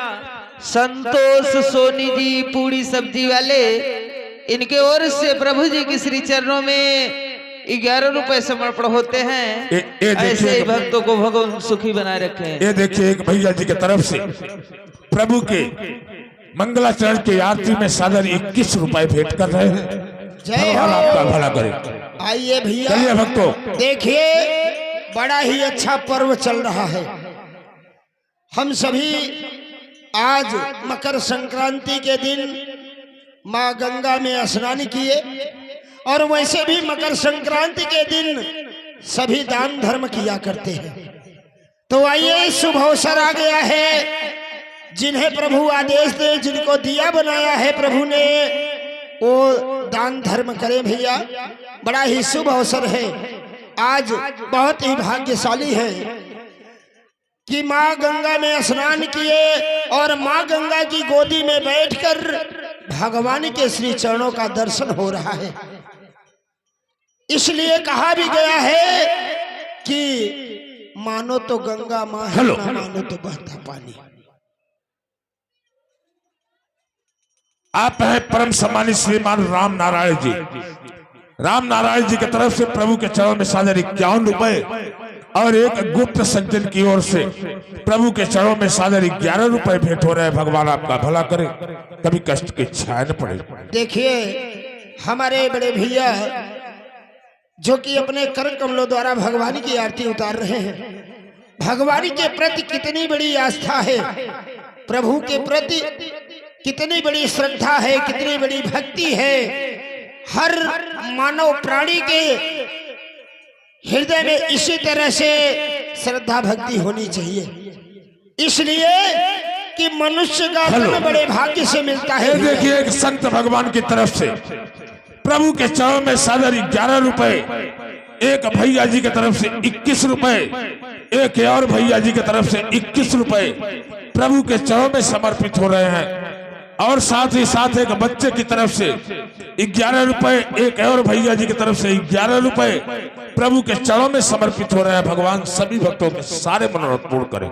संतोष सोनी जी पूरी सब्जी वाले। इनके ओर से प्रभु जी की श्री चरणों में 11 रुपए समर्पण होते हैं। ऐसे ही भक्तों को भगवान सुखी बनाए रखे। ये देखिए एक भैया जी की तरफ से प्रभु के मंगलाचरण की आरती में सादर 21 रुपए भेंट कर रहे हैं। भगवान आपका भला करे। आइए भैया। चलिए भक्तों, देखिए बड़ा ही अच्छा पर्व चल रहा है। हम सभी आज मकर संक्रांति के दिन माँ गंगा में स्नान किए और वैसे भी मकर संक्रांति के दिन सभी दान धर्म किया करते हैं। तो आइए शुभ अवसर आ गया है। जिन्हें प्रभु आदेश दे, जिनको दिया बनाया है प्रभु ने, वो दान धर्म करें भैया। बड़ा ही शुभ अवसर है। आज बहुत ही भाग्यशाली है कि माँ गंगा में स्नान किए और माँ गंगा की गोदी में बैठकर भगवान के श्री चरणों का दर्शन हो रहा है। इसलिए कहा भी गया है कि मानो तो गंगा माँ है, ना मानो तो बहता पानी। आप हैं परम सम्मानित श्रीमान राम नारायण जी। राम नारायण जी की तरफ से प्रभु के चरणों में सादर 51 रुपए और एक गुप्त सज्जन की ओर से प्रभु के चरणों में सादर 11 रुपए भेंट हो रहे हैं। भगवान आपका भला करे, कभी कष्ट की छाया न पड़े। देखिए हमारे बड़े भैया जो कि अपने कर कमलों द्वारा भगवान की आरती उतार रहे हैं। भगवान के प्रति कितनी बड़ी आस्था है, प्रभु के प्रति कितनी बड़ी श्रद्धा है, कितनी बड़ी भक्ति है। हर मानव प्राणी के हृदय में इसी तरह से श्रद्धा भक्ति होनी चाहिए, इसलिए कि मनुष्य का जन्म बड़े भाग्य से मिलता है। देखिए एक संत भगवान की तरफ से प्रभु के चरणों में सादर 11 रुपए, एक भैया जी की तरफ से 21 रुपए, एक और भैया जी की तरफ से 21 रुपए प्रभु के चरणों में समर्पित हो रहे हैं। और साथ ही साथ एक बच्चे की तरफ से 11 रुपए, एक और भैया जी की तरफ से 11 रुपए प्रभु के चरणों में समर्पित हो रहे हैं। भगवान सभी भक्तों के सारे मनोरथ पूर्ण करें।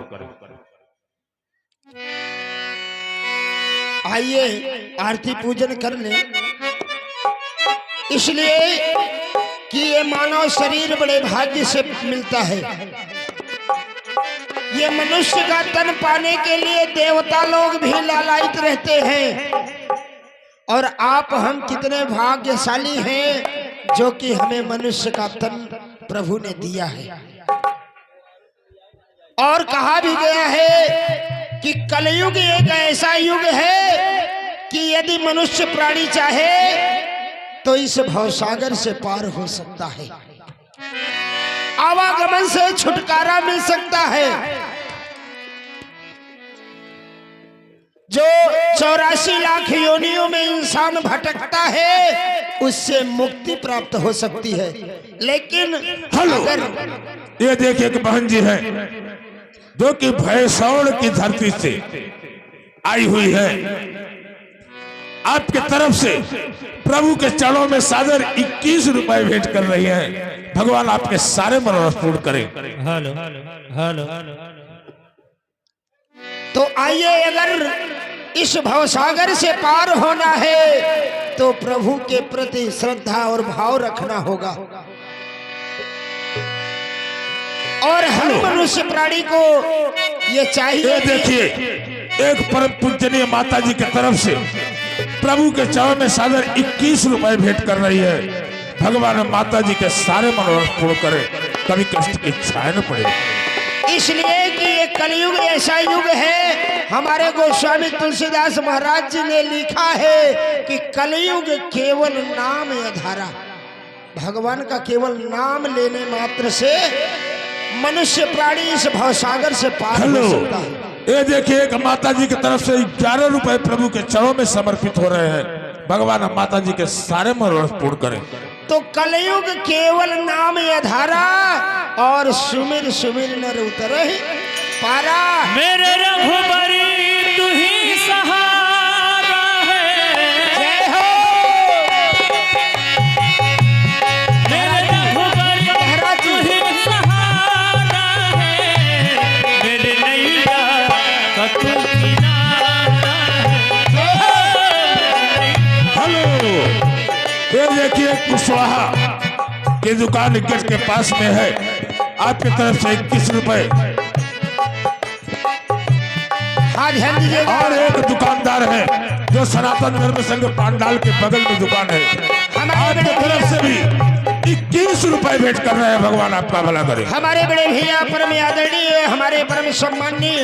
आइए आरती पूजन कर ले, इसलिए कि ये मानव शरीर बड़े भाग्य से मिलता है। ये मनुष्य का तन पाने के लिए देवता लोग भी लालायित रहते हैं, और आप हम कितने भाग्यशाली हैं जो कि हमें मनुष्य का तन प्रभु ने दिया है। और कहा भी गया है कि कलयुग एक ऐसा युग है कि यदि मनुष्य प्राणी चाहे तो इस भवसागर से पार हो सकता है, आवागमन से छुटकारा मिल सकता है। जो 84 लाख योनियों में इंसान भटकता है उससे मुक्ति प्राप्त हो सकती है। लेकिन अगर ये देखिए कि बहन जी है जो कि भैंसौड़ की धरती से आई हुई है, आपके तरफ से प्रभु के चरणों में सादर 21 रुपए भेंट कर रही हैं। भगवान आपके सारे मनोरथ पूर्ण करें। Hello hello. तो आइए, अगर इस भवसागर से पार होना है तो प्रभु के प्रति श्रद्धा और भाव रखना होगा। और हर मनुष्य प्राणी को ये चाहिए। देखिए एक परम पूजनीय माता जी की तरफ से प्रभु के चरणों में सादर 21 रुपए भेंट कर रही है। भगवान माता जी के सारे मनोरथ पूर्ण करें, कभी कष्ट की इच्छाएं न पड़े। इसलिए कि ये कलयुग ऐसा युग है, हमारे गोस्वामी तुलसीदास महाराज जी ने लिखा है कि कलयुग केवल नाम आधारा। भगवान का केवल नाम लेने मात्र से मनुष्य प्राणी इस भवसागर से पार हो सकता है। ये देखिए एक माता जी की तरफ से 11 रुपए प्रभु के चरणों में समर्पित हो रहे हैं। भगवान माता जी के सारे मनोरथ पूर्ण करें। तो कलयुग केवल नाम आधारा, और सुमिर सुमिर नर उतरे पारा। मेरे रघुबरी तू ही सहारा है। जय हो। मेरे रघुबरी तू ही सहारा है। मेरे नैया का तू किनारा है। हेलो, ये देखिए कुशवाहा की दुकान गेट के पास में है, आपकी तरफ से 21 रुपए। हाँ ध्यान दीजिएगा। और एक दुकानदार है जो सनातन धर्म संघ पांडाल के बगल में दुकान है, आपकी तरफ से भी 21 रुपए भेंट कर रहे हैं। भगवान आपका भला करे। हमारे बड़े भैया परम आदरणीय हमारे परम सम्माननीय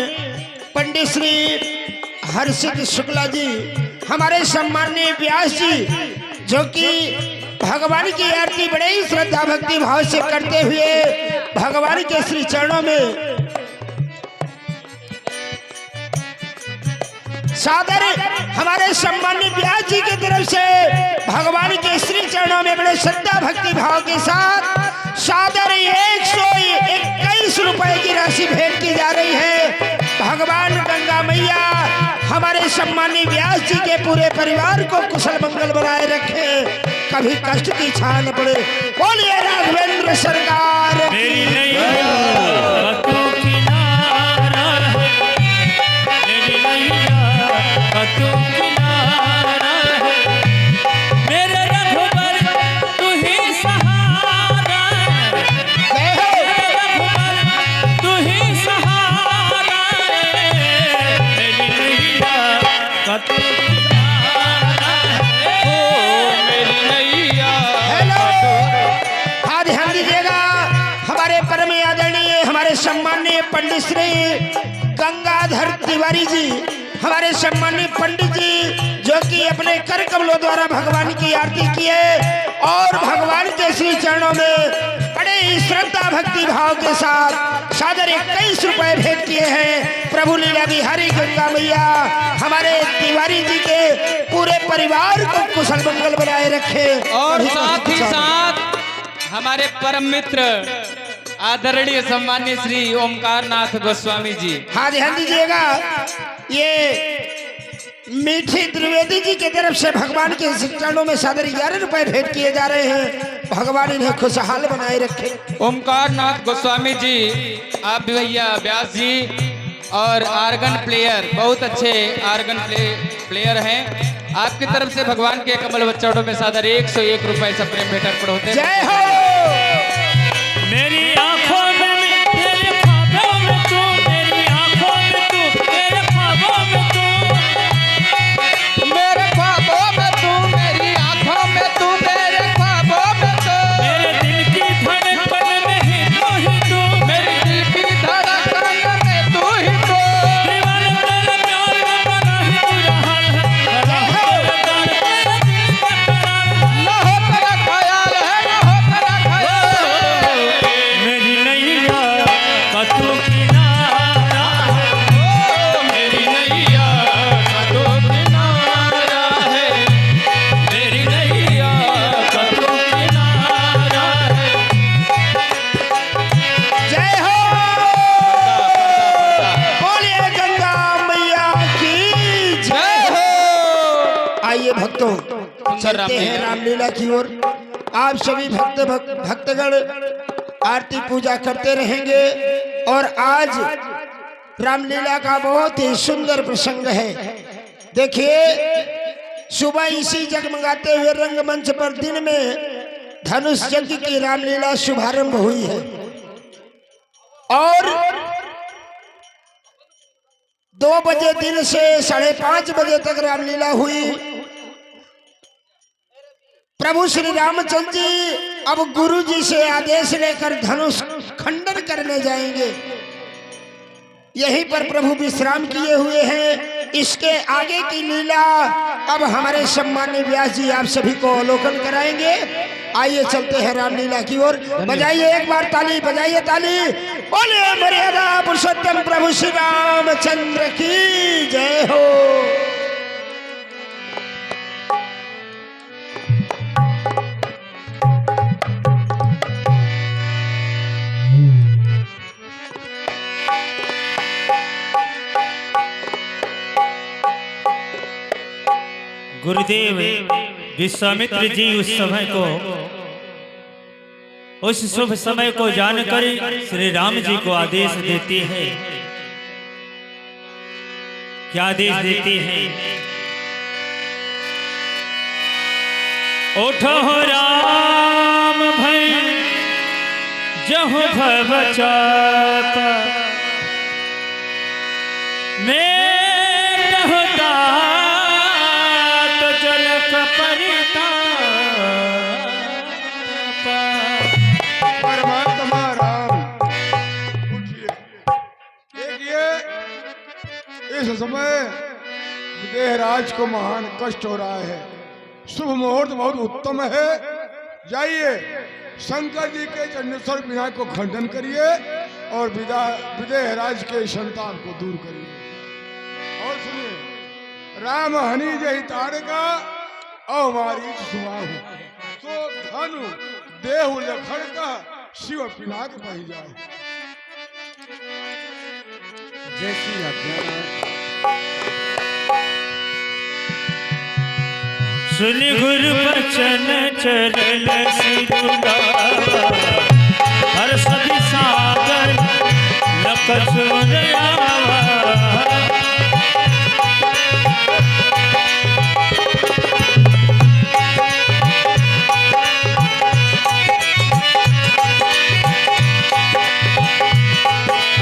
पंडित श्री हर्षित शुक्ला जी, हमारे सम्माननीय व्यास जी, जो कि भगवान की आरती बड़े ही श्रद्धा भक्ति भाव से करते हुए भगवान के श्री चरणों में सादर, हमारे सम्माननीय व्यास जी की तरफ से भगवान के श्री चरणों में बड़े श्रद्धा भक्ति भाव के साथ सादर 121 रुपए की राशि भेंट की जा रही है। भगवान गंगा मैया हमारे सम्माननीय व्यास जी के पूरे परिवार को कुशल मंगल बनाए रखे, कभी कष्ट की छाया न पड़े। बोलिए राघवेंद्र सरकार। मेरी नैया का तू किनारा है। मेरी नैया का तू किनारा है। मेरे रघुबर तू ही सहारा है। मेरे रघुबर तू ही सहारा है। मेरी नैया का तू किनारा है। ओ मेरी नैया। हेलो, हाँ ध्यान दीजिएगा। हमारे परम आदरणीय हमारे सम्माननीय पंडित श्री गंगाधर तिवारी जी, हमारे सम्माननीय पंडित जी, जो कि अपने कर कमलों द्वारा भगवान की आरती किए और भगवान के श्री चरणों में बड़े ही श्रद्धा भक्ति भाव के साथ सादर 21 रुपए भेंट किए हैं। प्रभु लीला बिहारी गंगा मैया हमारे तिवारी जी के पूरे परिवार को कुशल मंगल बनाए रखे। और साथ ही साथ हमारे परम मित्र आदरणीय सम्मान्य श्री ओमकार नाथ गोस्वामी जी। हाँ ध्यान दीजिएगा, ये मीठी द्विवेदी जी की तरफ से भगवान के चरणों में सादर 11 रुपए भेंट किए जा रहे हैं। भगवान इन्हें खुशहाल बनाए रखे। ओमकार नाथ गोस्वामी जी, आप भी भैया व्यास जी और आर्गन प्लेयर, बहुत अच्छे आर्गन प्लेयर हैं। आपकी तरफ से भगवान के कमल चरणों में सादर 101 रुपए से प्रेम भेंट अर्पण होते हैं। जय हो। मेरी आंखों में तेरे ख्वाबों में तू, मेरी आंखों में तू, तेरे ख्वाबों में तू, मेरे ख्वाबों में तू, मेरी आंखों में तू, तेरे ख्वाबों में तू, मेरे दिल की धड़कन में ही तू, मेरे दिल की धड़कन में तू ही तो। दीवाना तेरे प्यार में बना ही बुरा हाल है, बना है तेरे प्यार मेरे दिल का करार है। न हो तेरा ख्याल है, न हो तेरा ख्याल है। मेरी नैया का तू किनारा है, मेरी नैया का तो किनारा है, मेरी नैया का तू किनारा है। जय हो। बोलिए गंगा मैया की जय हो। आइए भक्तों, चलते हैं रामलीला की ओर। आप सभी भक्तगण आरती पूजा करते रहेंगे। और आज रामलीला का बहुत ही सुंदर प्रसंग है। देखिए, सुबह इसी जगमगाते हुए रंगमंच पर दिन में धनुष यज्ञ की रामलीला शुभारंभ हुई है और 2 बजे दिन से 5:30 बजे तक रामलीला हुई। प्रभु श्री रामचंद्र जी अब गुरु जी से आदेश लेकर धनुष खंडन करने जाएंगे। यहीं पर प्रभु विश्राम किए हुए हैं। इसके आगे की लीला अब हमारे सम्मान्य व्यास जी आप सभी को अवलोकन कराएंगे। आइए चलते हैं रामलीला की ओर। बजाइए एक बार ताली, बजाइए ताली। बोलिए मर्यादा पुरुषोत्तम प्रभु श्री रामचंद्र की जय हो। गुरुदेव विश्वामित्र जी उस शुभ समय को जानकर श्री राम जी को आदेश देते हैं। क्या आदेश देते हैं? उठो राम भय जहु भव चाप, मैं परमात्मा राम उठिए। देखिए, इस समय विदेहराज को महान कष्ट हो रहा है। शुभ मुहूर्त बहुत उत्तम है। जाइए शंकर जी के चंडेश्वर विनायक को खंडन करिए और विदेहराज के संताप को दूर करिए। और सुनिए, राम हनि जहि तारका अमारी सुबाहु, सो धनु देहु लखड़ का शिव पिनाक बही जाए। जैसी आज्ञा। सुन गुरु बचन चरण सिरुला, हर सभी सागर लख सुरयावा।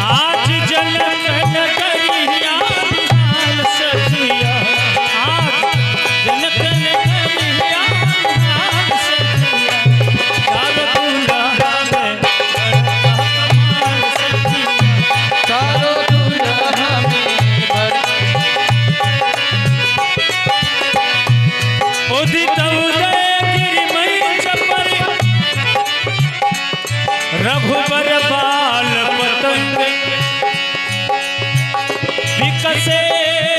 आज जनक नगरिया बिहाल सखिया, आज जनक नगरिया बिहाल सखिया, चारों दूल्हा में कमाल सखिया, चारों दूल्हा में उदित उदय गिरिमय चपर, रघुबर बाल पतंग, विकसे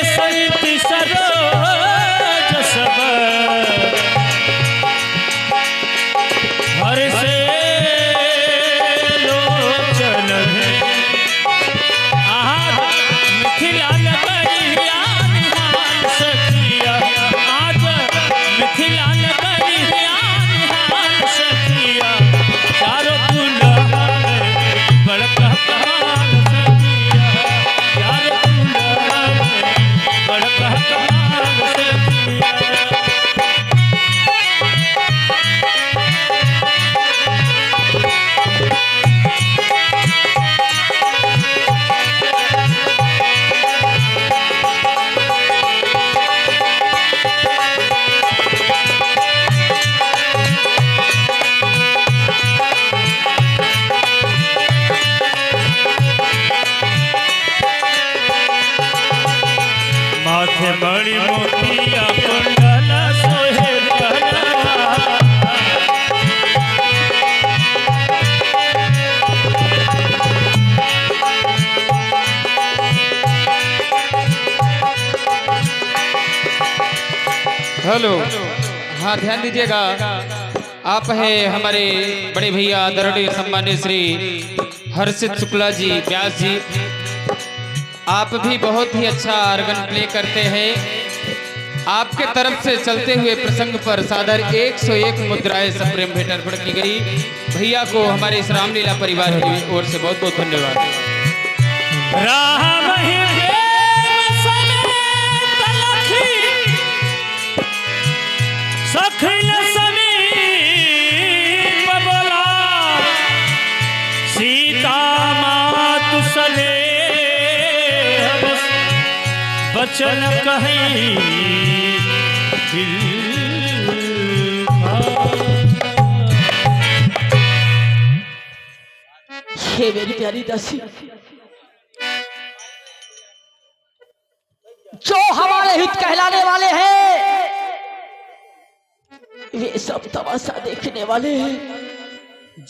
सहित सरोज सब, हर से लोग माथे बड़ी मोतिया कुंडल सोहे गहना। हेलो, हाँ ध्यान दीजिएगा। आप है हमारे बड़े भैया आदरणीय सम्मानित श्री हर्षित शुक्ला जी व्यास जी। आप भी बहुत ही अच्छा आर्गन प्ले करते हैं। आपके तरफ से चलते हुए प्रसंग पर सादर 101 मुद्राएं सप्रेम भेंट अर्पण की गई। भैया को हमारे इस रामलीला परिवार की ओर से बहुत बहुत धन्यवाद। राम ही प्रेम समेत लखी सखिन समीप बोला, सीता मातु सले बचन कहीं हे मेरी प्यारी दासी, जो हमारे हित कहलाने वाले हैं वे सब तमाशा देखने वाले हैं।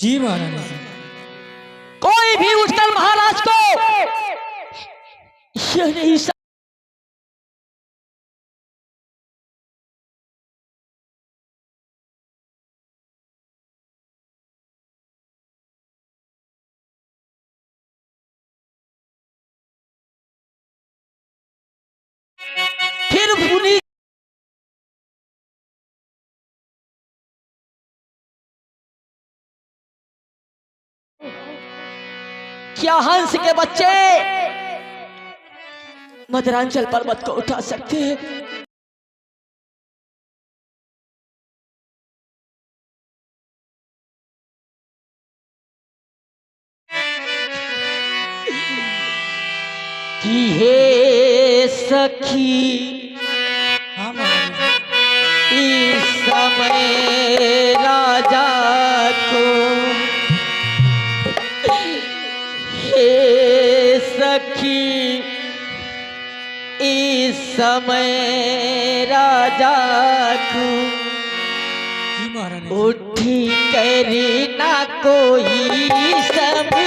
जी महारानी। कोई भी उठकर महाराज को यह नहीं फिर भूली क्या हंस के बच्चे मदरांचल पर्वत को उठा सकते हैं? कि हे सखी इस समय राजा को, हे सखी इस समय राजा को उठी करी ना कोई समझाते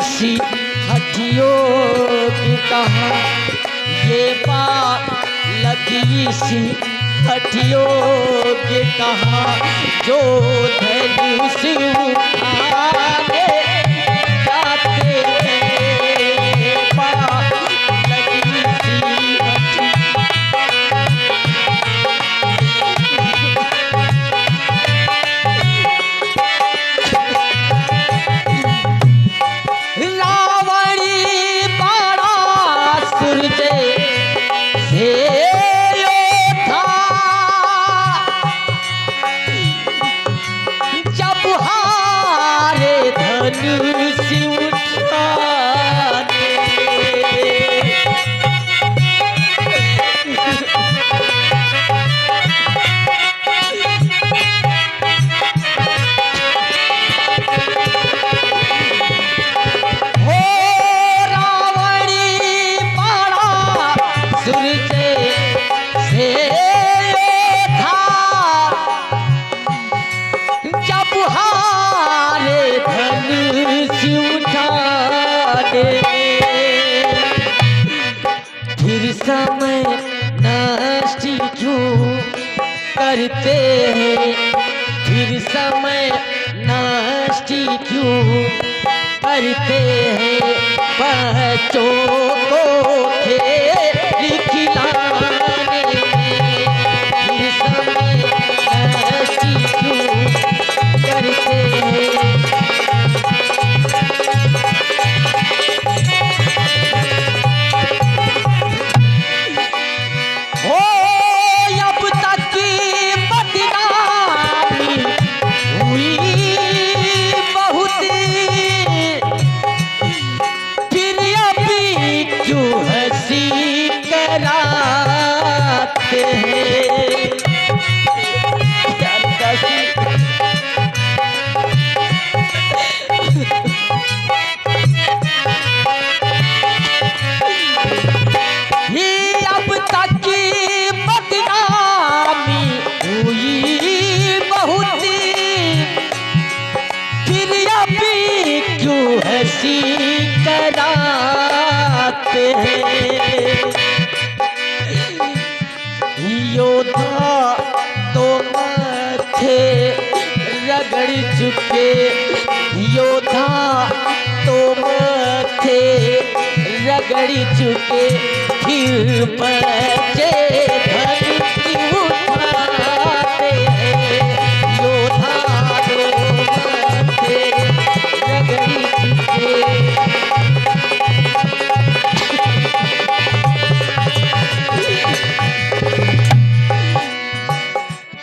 सी हथियों की कहा, ये बात लगी सी हथियों की कहा, जो धनुष उठाने जाते हैं। बात लगी सी फिर समय नष्ट क्यों करते हैं, फिर समय नष्ट क्यों करते हैं बच्चों को खेल खिलाने में, फिर समय ऐसी क्यों करते हैं। हो अब तक की बदनामी हुई बहुत, फिर अभी क्यों हंसी कराते हैं। ये अब तक की बदनामी हुई बहुत, फिर अभी क्यों हंसी कराते हैं। योद्धा तो माथे रगड़ चुके, योद्धा तो माथे रगड़ चुके, फिर बचे धन की उठाते हैं। योद्धा तो माथे रगड़ चुके,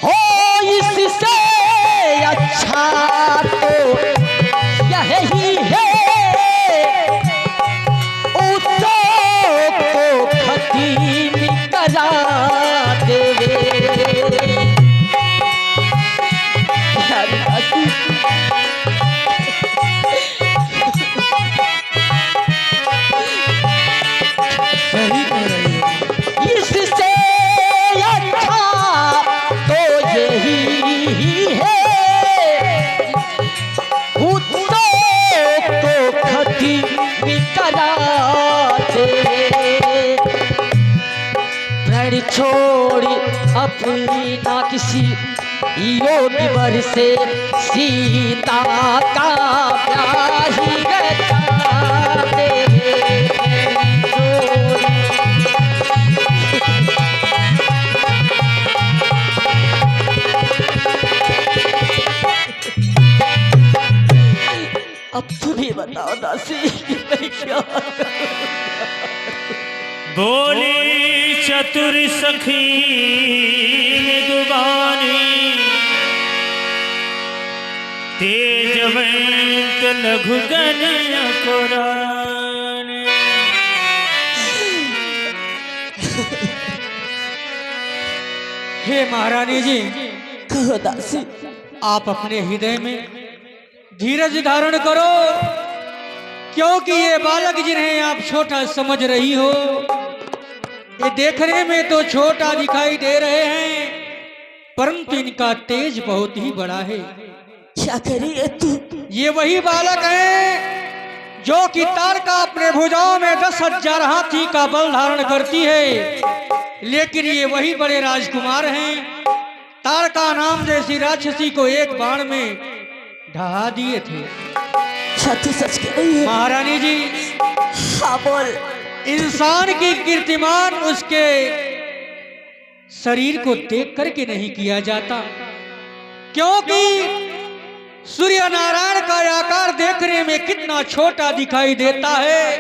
हो इससे अच्छा तो यही है, उत्सव को खत्म करा देवे। सही कह रही है। इससे अच्छा तो यही है, उत्सव को खत्म करा दे। प्रण छोड़ी अपनी ना किसी योगी वर से, सीता का ब्याह ही रचा दे। अब तुम ही बताओ दासी कि मैं क्या करूं? बोली चतुर सखी मृदुबानी, तेजवंत लघुगन कुरान। हे महारानी जी, कहो दासी। आप अपने हृदय में धीरज धारण करो, क्योंकि ये बालक जिन्हें आप छोटा समझ रही हो, ये देखने में तो छोटा दिखाई दे रहे हैं, परंतु इनका तेज बहुत ही बड़ा है। क्या करिए तू? ये वही बालक है जो कि तारका अपने भुजाओं में 10,000 हाथी का बल धारण करती है, लेकिन ये वही बड़े राजकुमार हैं। तारका नाम जैसी राक्षसी को एक बाण में ढहा दिए थे। तू सच कह रही है? महारानी जी, हाँ बोल। इंसान की कीर्तिमान उसके शरीर को देख करके नहीं किया जाता, क्योंकि सूर्य नारायण का आकार देखने में कितना छोटा दिखाई देता है,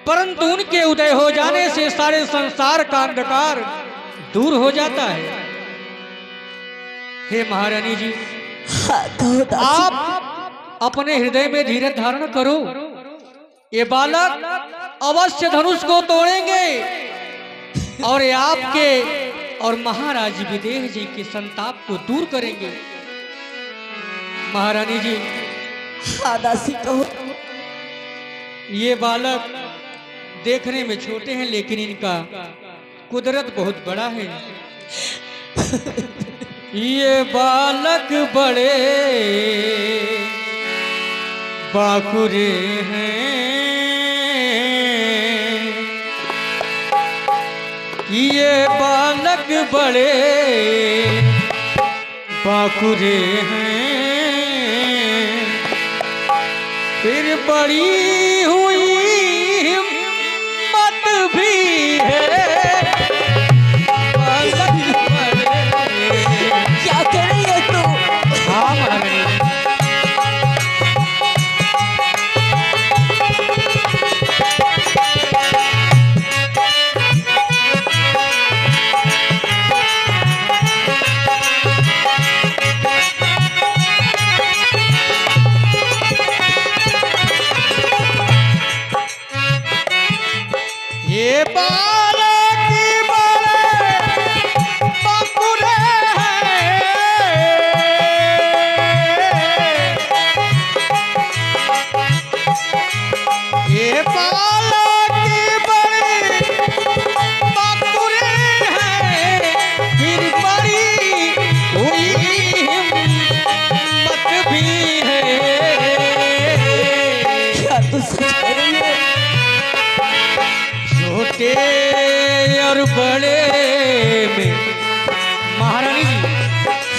परंतु उनके उदय हो जाने से सारे संसार का अंधकार दूर हो जाता है। हे महारानी जी, हाँ, कहो दासी। आप अपने हृदय में धीरज धारण करो। ये बालक अवश्य धनुष को तोड़ेंगे और ये आपके और महाराज विदेह जी के संताप को दूर करेंगे। महारानी जी, हाँ दासी कहो। ये बालक देखने में छोटे हैं, लेकिन इनका कुदरत बहुत बड़ा है। ये बालक बड़े बाकुरे हैं, ये बालक बड़े बाकुरे हैं, फिर बड़ी हुई हिम्मत भी है। क्या कह रही है तू? हाँ महारानी। ये बालक की बड़े बकुरे हैं। ये बालक की बड़े बकुरे हैं। फिर बड़ी हुई हिम्मत भी है। क्या तू सच कह रही है? छोटे और बड़े में महारानी जी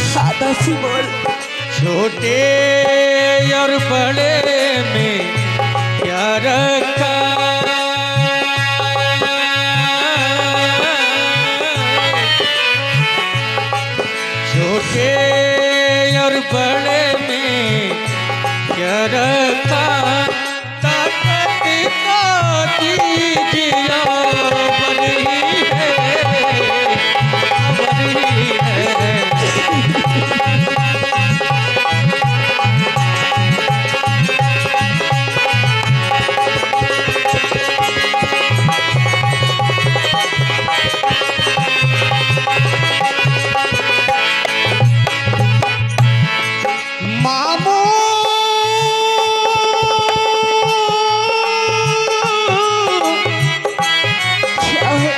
सादा सी बोल। छोटे और बड़े में क्या रखा। छोटे और बड़े में क्या रखा। ताकत का कीजिया बनी है, बनी है। मामू क्या है?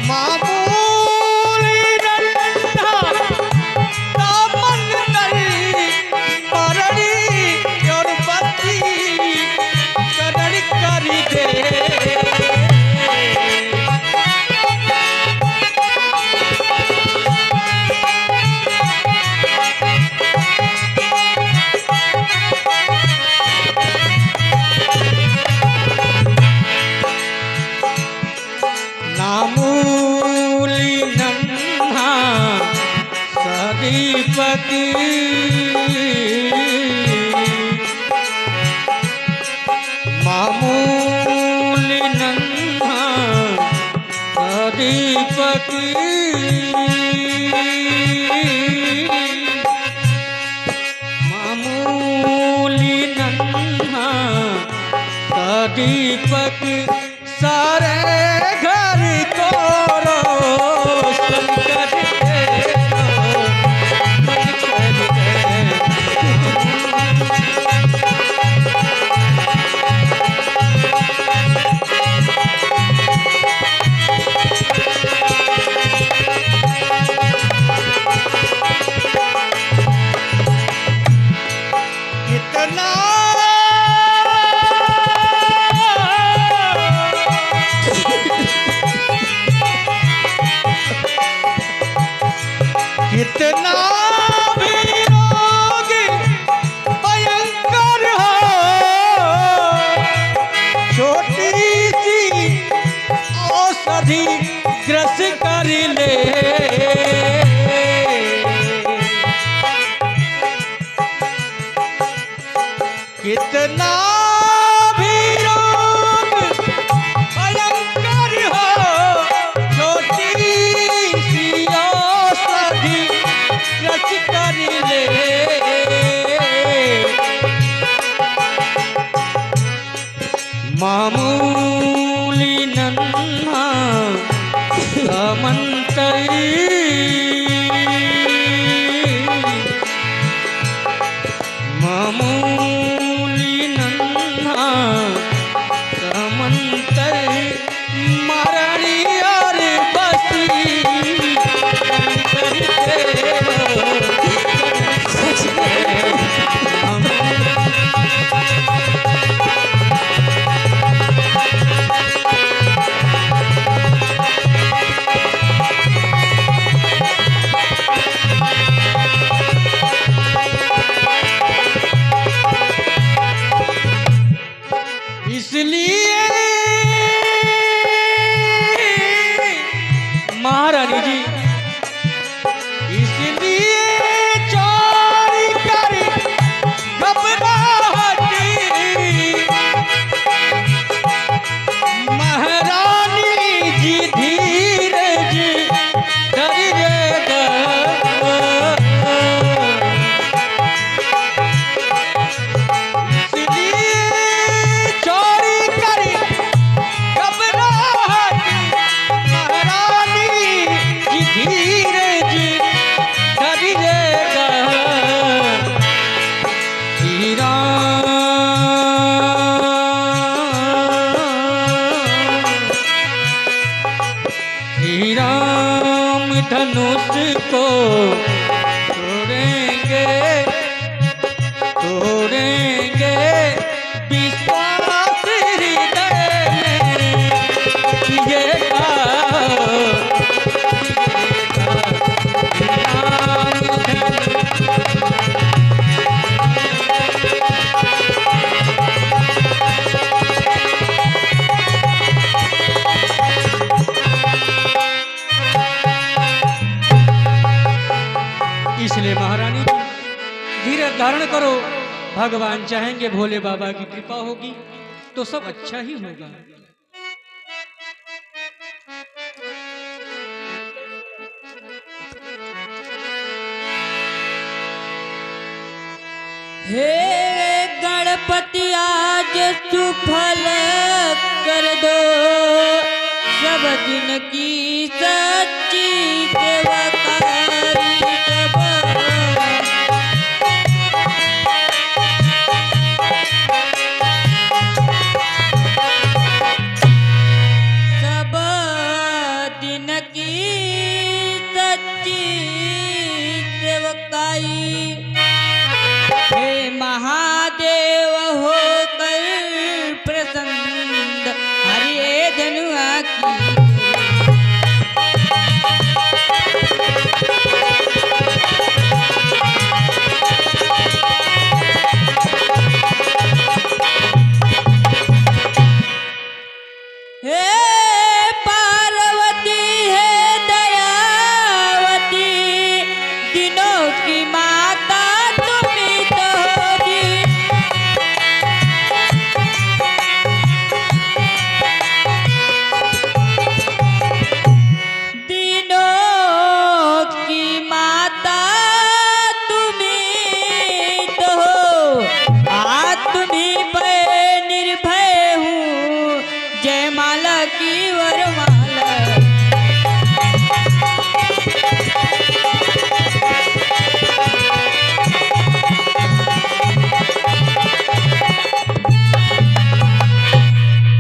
मामूली डंडा दामन नहीं परड़ी और बत्ती कदर कर दे। मामूली नन्हा सदीपति मामूली नन्हा सदीपति मामूली नन्हा सदीपक सारे घर को रोशन कर दे, रोशन कर दे। कितना कितना भी रोग भयंकर हो, छोटी सी औषधि ग्रस कर ले। कितना भी रोग भयंकर हो, छोटी सी औषधि ग्रस कर ले। मामूली नन्हा समंतरी मामूली नन्हा समंतर मरणी और बसी इसलिए महारानी जी इसलिए चोरी कर घबराहटी महारानी जी धीरज धरिएगा धनुष को तोड़ेंगे तोड़ेंगे विश्वास हृदय में किएगा इसलिए महारानी जी धीरज धारण करो। भगवान चाहेंगे भोले बाबा की कृपा होगी तो सब अच्छा ही होगा। हे गणपति आज सुफल कर दो सब दिन की सच्ची सेवकारी सब दिन की सच्ची सेवकाई हे महादेव होकर प्रसन्न हरिये जनुआ की हे पार्वती है दयावती दिनों की माता तुम्ही तो होगी दिनों की माता तुम्ही तो हो तुम्ही पे निर्भय हूँ जय माला की वरमाला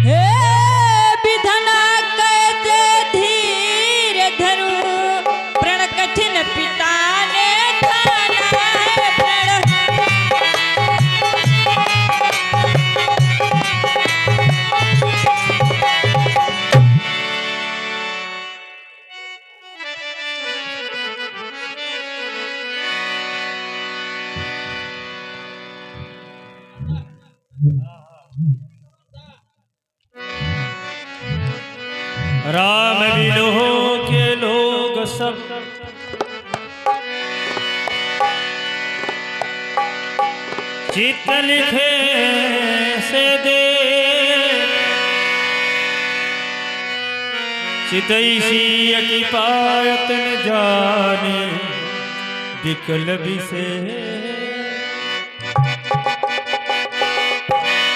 हे विधना कैसे धीर धरूं प्रण कठिन पिता ने ठाना है प्रण राम विलोह के लोग सब चित्त लिखे से दे चितैसी की पायत न जाने विकल से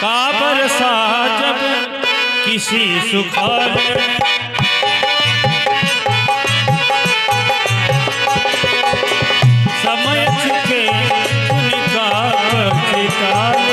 काबर सा जब किसी सुखाल समय चुके उनका चिताल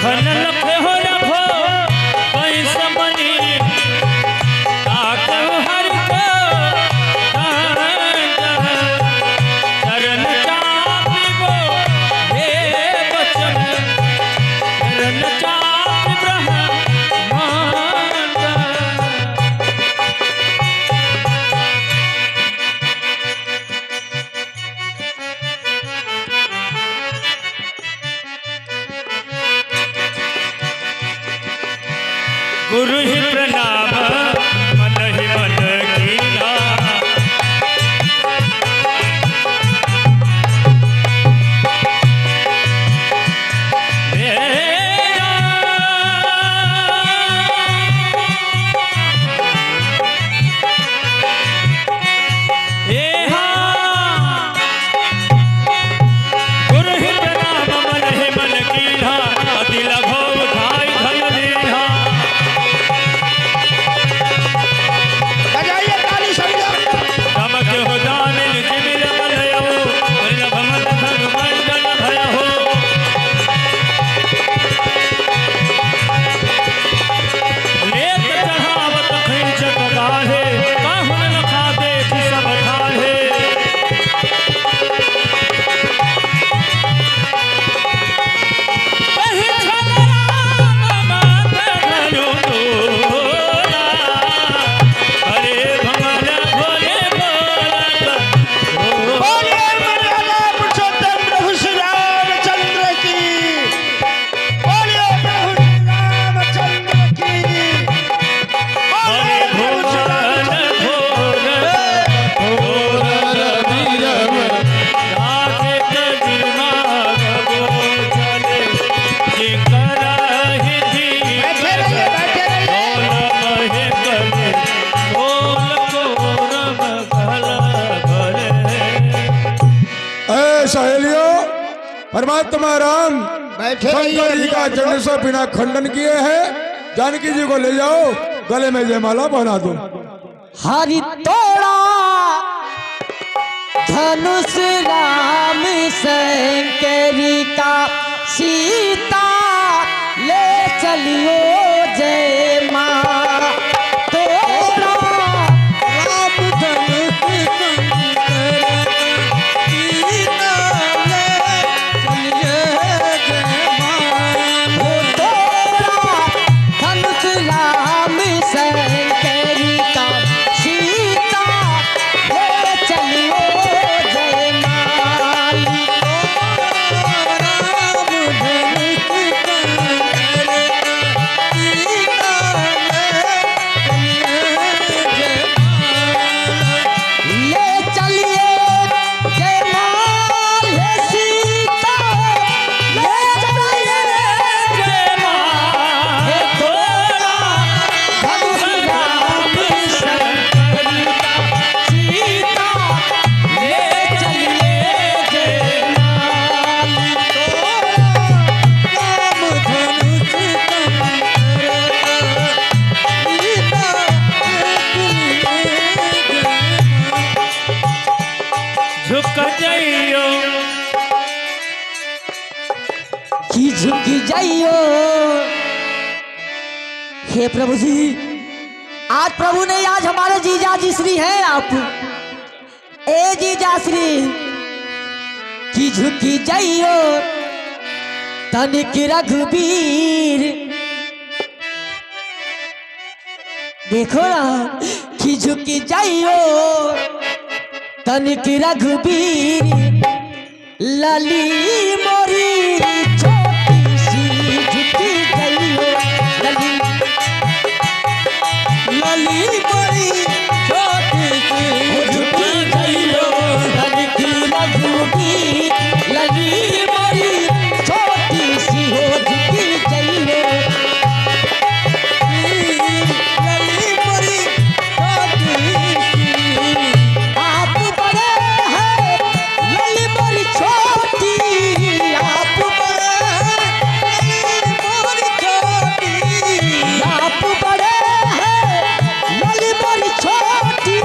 लखन लखे हो रखो कोई समनी आकर हर को चरण चापी वो हे बचन चरण चापी ब्रह्मांड। गुरु ही प्रणाम मन ही मन कीना गुरु ही प्रणाम मन ही मन कीना अति लघो उठाई धन दीना। बजाइए ताली सभी लोग। तमक हो दानिल जिमिल मलयहो वल्लभ मत धन मंडल भयहो। लेत चढ़ावत खींचत गाढ़े काहुन लखा देख सब ठाढ़े। कहीं छलराम मात धनु तोरा हरे भगवान भोले भोला बोलिए मर्यादा पुरुषोत्तम प्रभु श्री रामचंद्र की। बोलिए प्रभु श्री रामचंद्र की। हरे भगवान राधित दिमाग गोचले जिकर ही बैठे रहिए, बैठे रहिए। महे गले बोल कोरम गल भरे। ऐ सहेलियों, परमात्मा राम बैठे शंकर जी का जन्म से बिना खंडन किए हैं। जानकी जी को ले जाओ, गले में जयमाला पहना दो। हरि तोड़ा धनुष राम शंकरी का सीता ले चलियो जय माँ। तोड़ा राम धनुष शंकर सीता ले चलियो जय माँ। वो तोड़ा धनुष राम शंकरी का सीता ले चलियो जय माँ। राम धनुष झुकी जाइयो। हे प्रभु जी, आज प्रभु ने आज हमारे जीजा जी श्री हैं आप, ए जीजा श्री की झुकी जाइयो तनिक रघुबीर। देखो ना कि झुकी जाइयो तनिक रघुबीर, लली मोरी छोटी सी झुकी जाइयो, लली लली मोरी छोटी सी झुकी जाइयो तनिक रघुबीर, लली मोरी छोटी सी हो झुकी जाइयो, लली मोरी छोटी सी। आप बड़े हैं लली मोरी छोटी, आप बड़े हैं लली मोरी छोटी, आप बड़े हैं लली मोरी छोटी,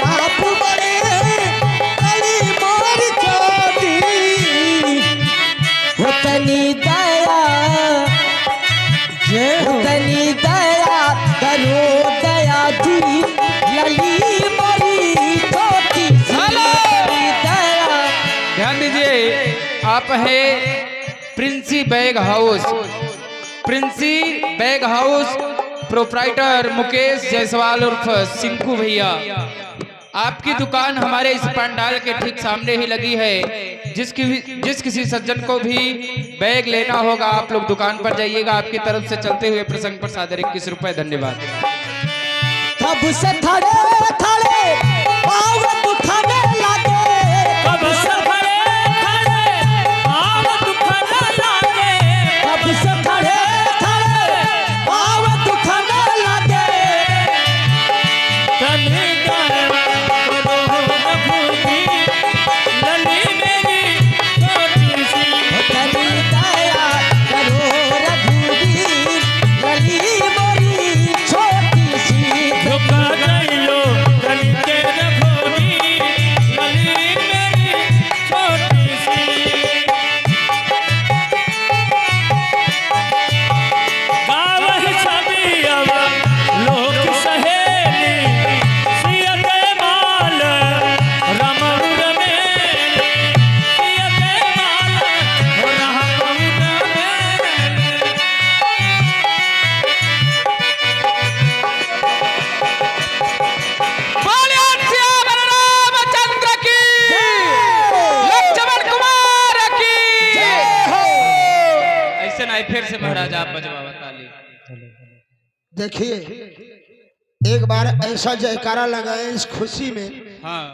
आप बड़े हैं लली मोरी छोटी। ध्यान दीजिए, आप है Princy bag house, Princy bag house proprietor Mukesh Jaiswal उर्फ सिंकू भैया। आपकी दुकान हमारे इस पंडाल के ठीक सामने ही लगी है। जिस किसी सज्जन को भी बैग लेना होगा आप लोग दुकान पर जाइएगा। आपकी तरफ से चलते हुए प्रसंग पर सादर 21 रुपए। धन्यवाद। कब से खड़े खड़े पाँव दुखाने लगे, कब से खड़े खड़े पाँव दुखाने लगे, कब से खड़े खड़े पाँव दुखाने लगे। तनी करो रघुबीर, लली मेरी छोटी सी, तनी दया करो रघुबीर, लली मोरी छोटी सी। झुका जाइयो लली के रघुबीर, लली मेरी छोटी सी। गावहि छवि अब लोक सहेली, सिया के माल रमउर मेली, सिया के माल रमउर मेली। बोलिए श्याम रामचंद्र की, लक्ष्मण कुमार की जय हो। ऐसे ना फिर से महाराज आप बजवावा ताली। देखिए, एक बार ऐसा जयकारा लगाए इस खुशी में हाँ,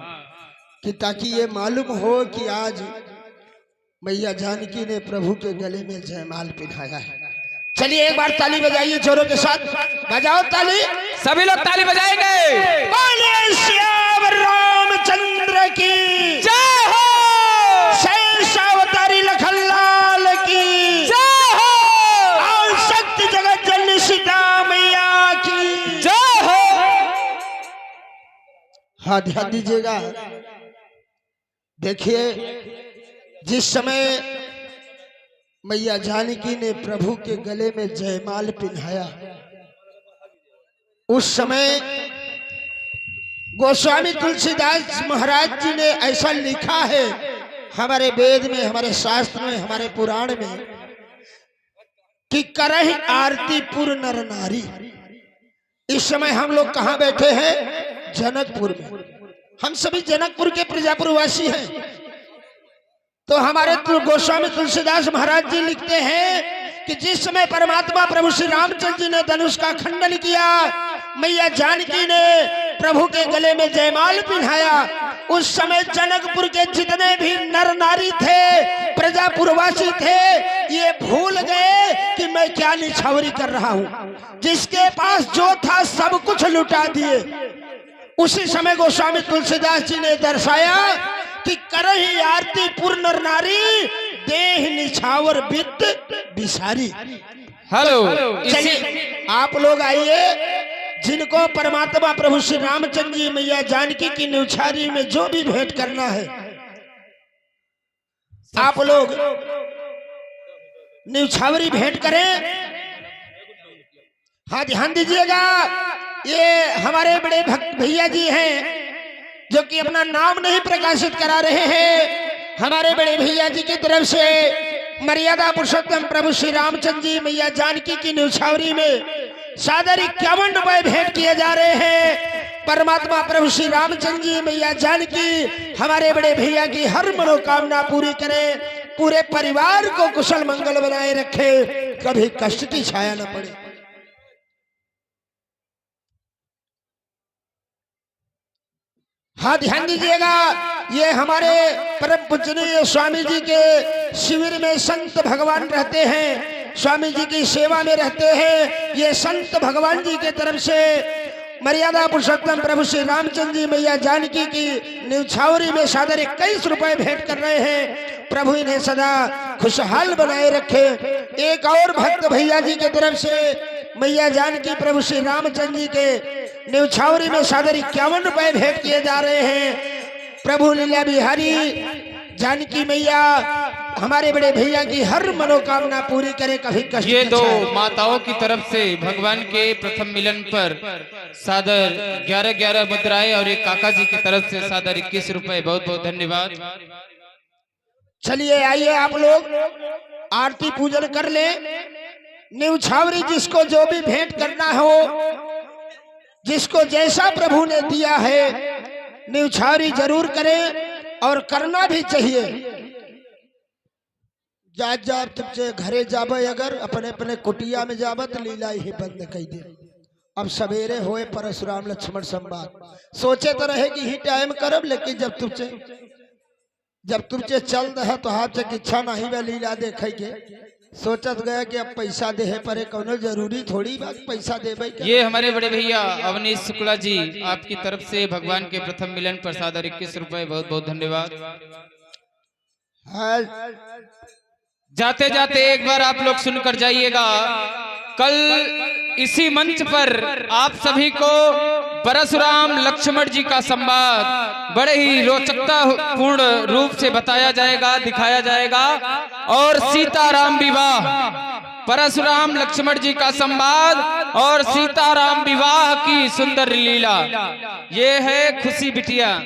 कि ताकि ये मालूम हो कि आज मैया जानकी ने प्रभु के गले में जयमाल पहनाया है। चलिए एक बार ताली बजाइए जोरों के साथ, बजाओ ताली। सभी लोग ताली बजाएंगे। बोलिए श्याम रामचंद्र की जय हो, शेषावतारी लखनलाल की जय हो, और शक्ति जगत जननी सीता मैया की जय हो। हाँ, ध्यान दीजिएगा। देखिए, जिस समय मैया जानकी ने प्रभु के गले में जयमाल पहनाया, उस समय गोस्वामी तुलसीदास महाराज जी ने ऐसा लिखा है हमारे वेद में, हमारे शास्त्र में, हमारे पुराण में, कि करहि आरती पुर नर नारी। इस समय हम लोग कहाँ बैठे हैं? जनकपुर में। हम सभी जनकपुर के प्रजापुर वासी हैं। तो हमारे गोस्वामी तुलसीदास महाराज जी लिखते हैं कि जिस समय परमात्मा प्रभु श्री रामचंद्र जी ने धनुष का खंडन किया, मैया जानकी ने प्रभु के गले में जयमाल पहनाया, उस समय जनकपुर के जितने भी नर नारी थे, प्रजापुरवासी थे, ये भूल गए कि मैं क्या निछावरी कर रहा हूँ। जिसके पास जो था सब कुछ लुटा दिए। उसी समय गोस्वामी तुलसीदास जी ने दर्शाया कि करहि आरती पुर नर नारी, देह निछावर वित्त बिसारी। हेलो, चलिए आप लोग आइए, जिनको परमात्मा प्रभु श्री रामचंद्र जी मैया जानकी की न्यौछारी में जो भी भेंट करना है, आप लोग न्यौछावरी भेंट करें। हाँ, ध्यान दीजिएगा। ये हमारे बड़े भक्त भैया जी हैं जो कि अपना नाम नहीं प्रकाशित करा रहे हैं। हमारे बड़े भैया जी की तरफ से मर्यादा पुरुषोत्तम प्रभु श्री रामचंद्र जी मैया जानकी की न्यौछावरी में सादर 51 रुपए भेंट किए जा रहे हैं। परमात्मा प्रभु श्री रामचंद्र जी मैया जानकी हमारे बड़े भैया की हर मनोकामना पूरी करे, पूरे परिवार को कुशल मंगल बनाए रखे, कभी कष्ट की छाया न पड़े। हाँ, ध्यान दीजिएगा। ये हमारे परम पूजनीय स्वामी जी के शिविर में संत भगवान रहते हैं, स्वामी जी की सेवा में रहते हैं। ये संत भगवान जी के तरफ से मर्यादा पुरुषोत्तम प्रभु श्री रामचंद्र जी मैया जानकी की न्यौछावरी में सादर 21 रुपए भेंट कर रहे हैं। प्रभु इन्हें सदा खुशहाल बनाए रखे। एक और भक्त भैया जी के तरफ से मैया जानकी प्रभु श्री रामचंद्र जी के न्यौछावरी में सादर 51 रुपए भेंट किए जा रहे हैं। प्रभु लीला बिहारी जानकी मैया हमारे बड़े भैया की हर मनोकामना पूरी करे, कभी कष्ट। ये दो माताओं की तरफ से भगवान के प्रथम मिलन पर सादर 11-11 मुद्राएं और एक काका जी की तरफ से सादर 21 रुपए। बहुत बहुत धन्यवाद। चलिए आइए आप लोग आरती पूजन कर ले। न्यौछावरी जिसको जो भी भेंट करना हो, जिसको जैसा प्रभु ने दिया है, न्यौछावरी जरूर करें और करना भी चाहिए। जात जात तुमसे घरे जाबे, अगर अपने अपने कुटिया में जाबे तो लीला ही बंद कर दे। अब सवेरे होए परशुराम लक्ष्मण संवाद, सोचे तो रहे कि ही टाइम करब, लेकिन जब तुमसे चल रहा तो हाथ से इच्छा नहीं वे लीला देखे के सोचत गया कि अब पैसा दे पर कौनो जरूरी थोड़ी बात पैसा देवे के। ये हमारे बड़े भैया अवनीश शुक्ला जी, आपकी तरफ से भगवान के प्रथम मिलन प्रसाद और 21 रुपए, बहुत बहुत धन्यवाद। जाते जाते एक बार आप लोग सुनकर जाइएगा, कल इसी मंच पर आप सभी को परशुराम लक्ष्मण जी का संवाद बड़े ही रोचकता पूर्ण रूप से बताया जाएगा, दिखाया जाएगा। और सीताराम विवाह, परशुराम लक्ष्मण जी का संवाद और सीताराम विवाह की सुंदर लीला, ये है खुशी बिटिया।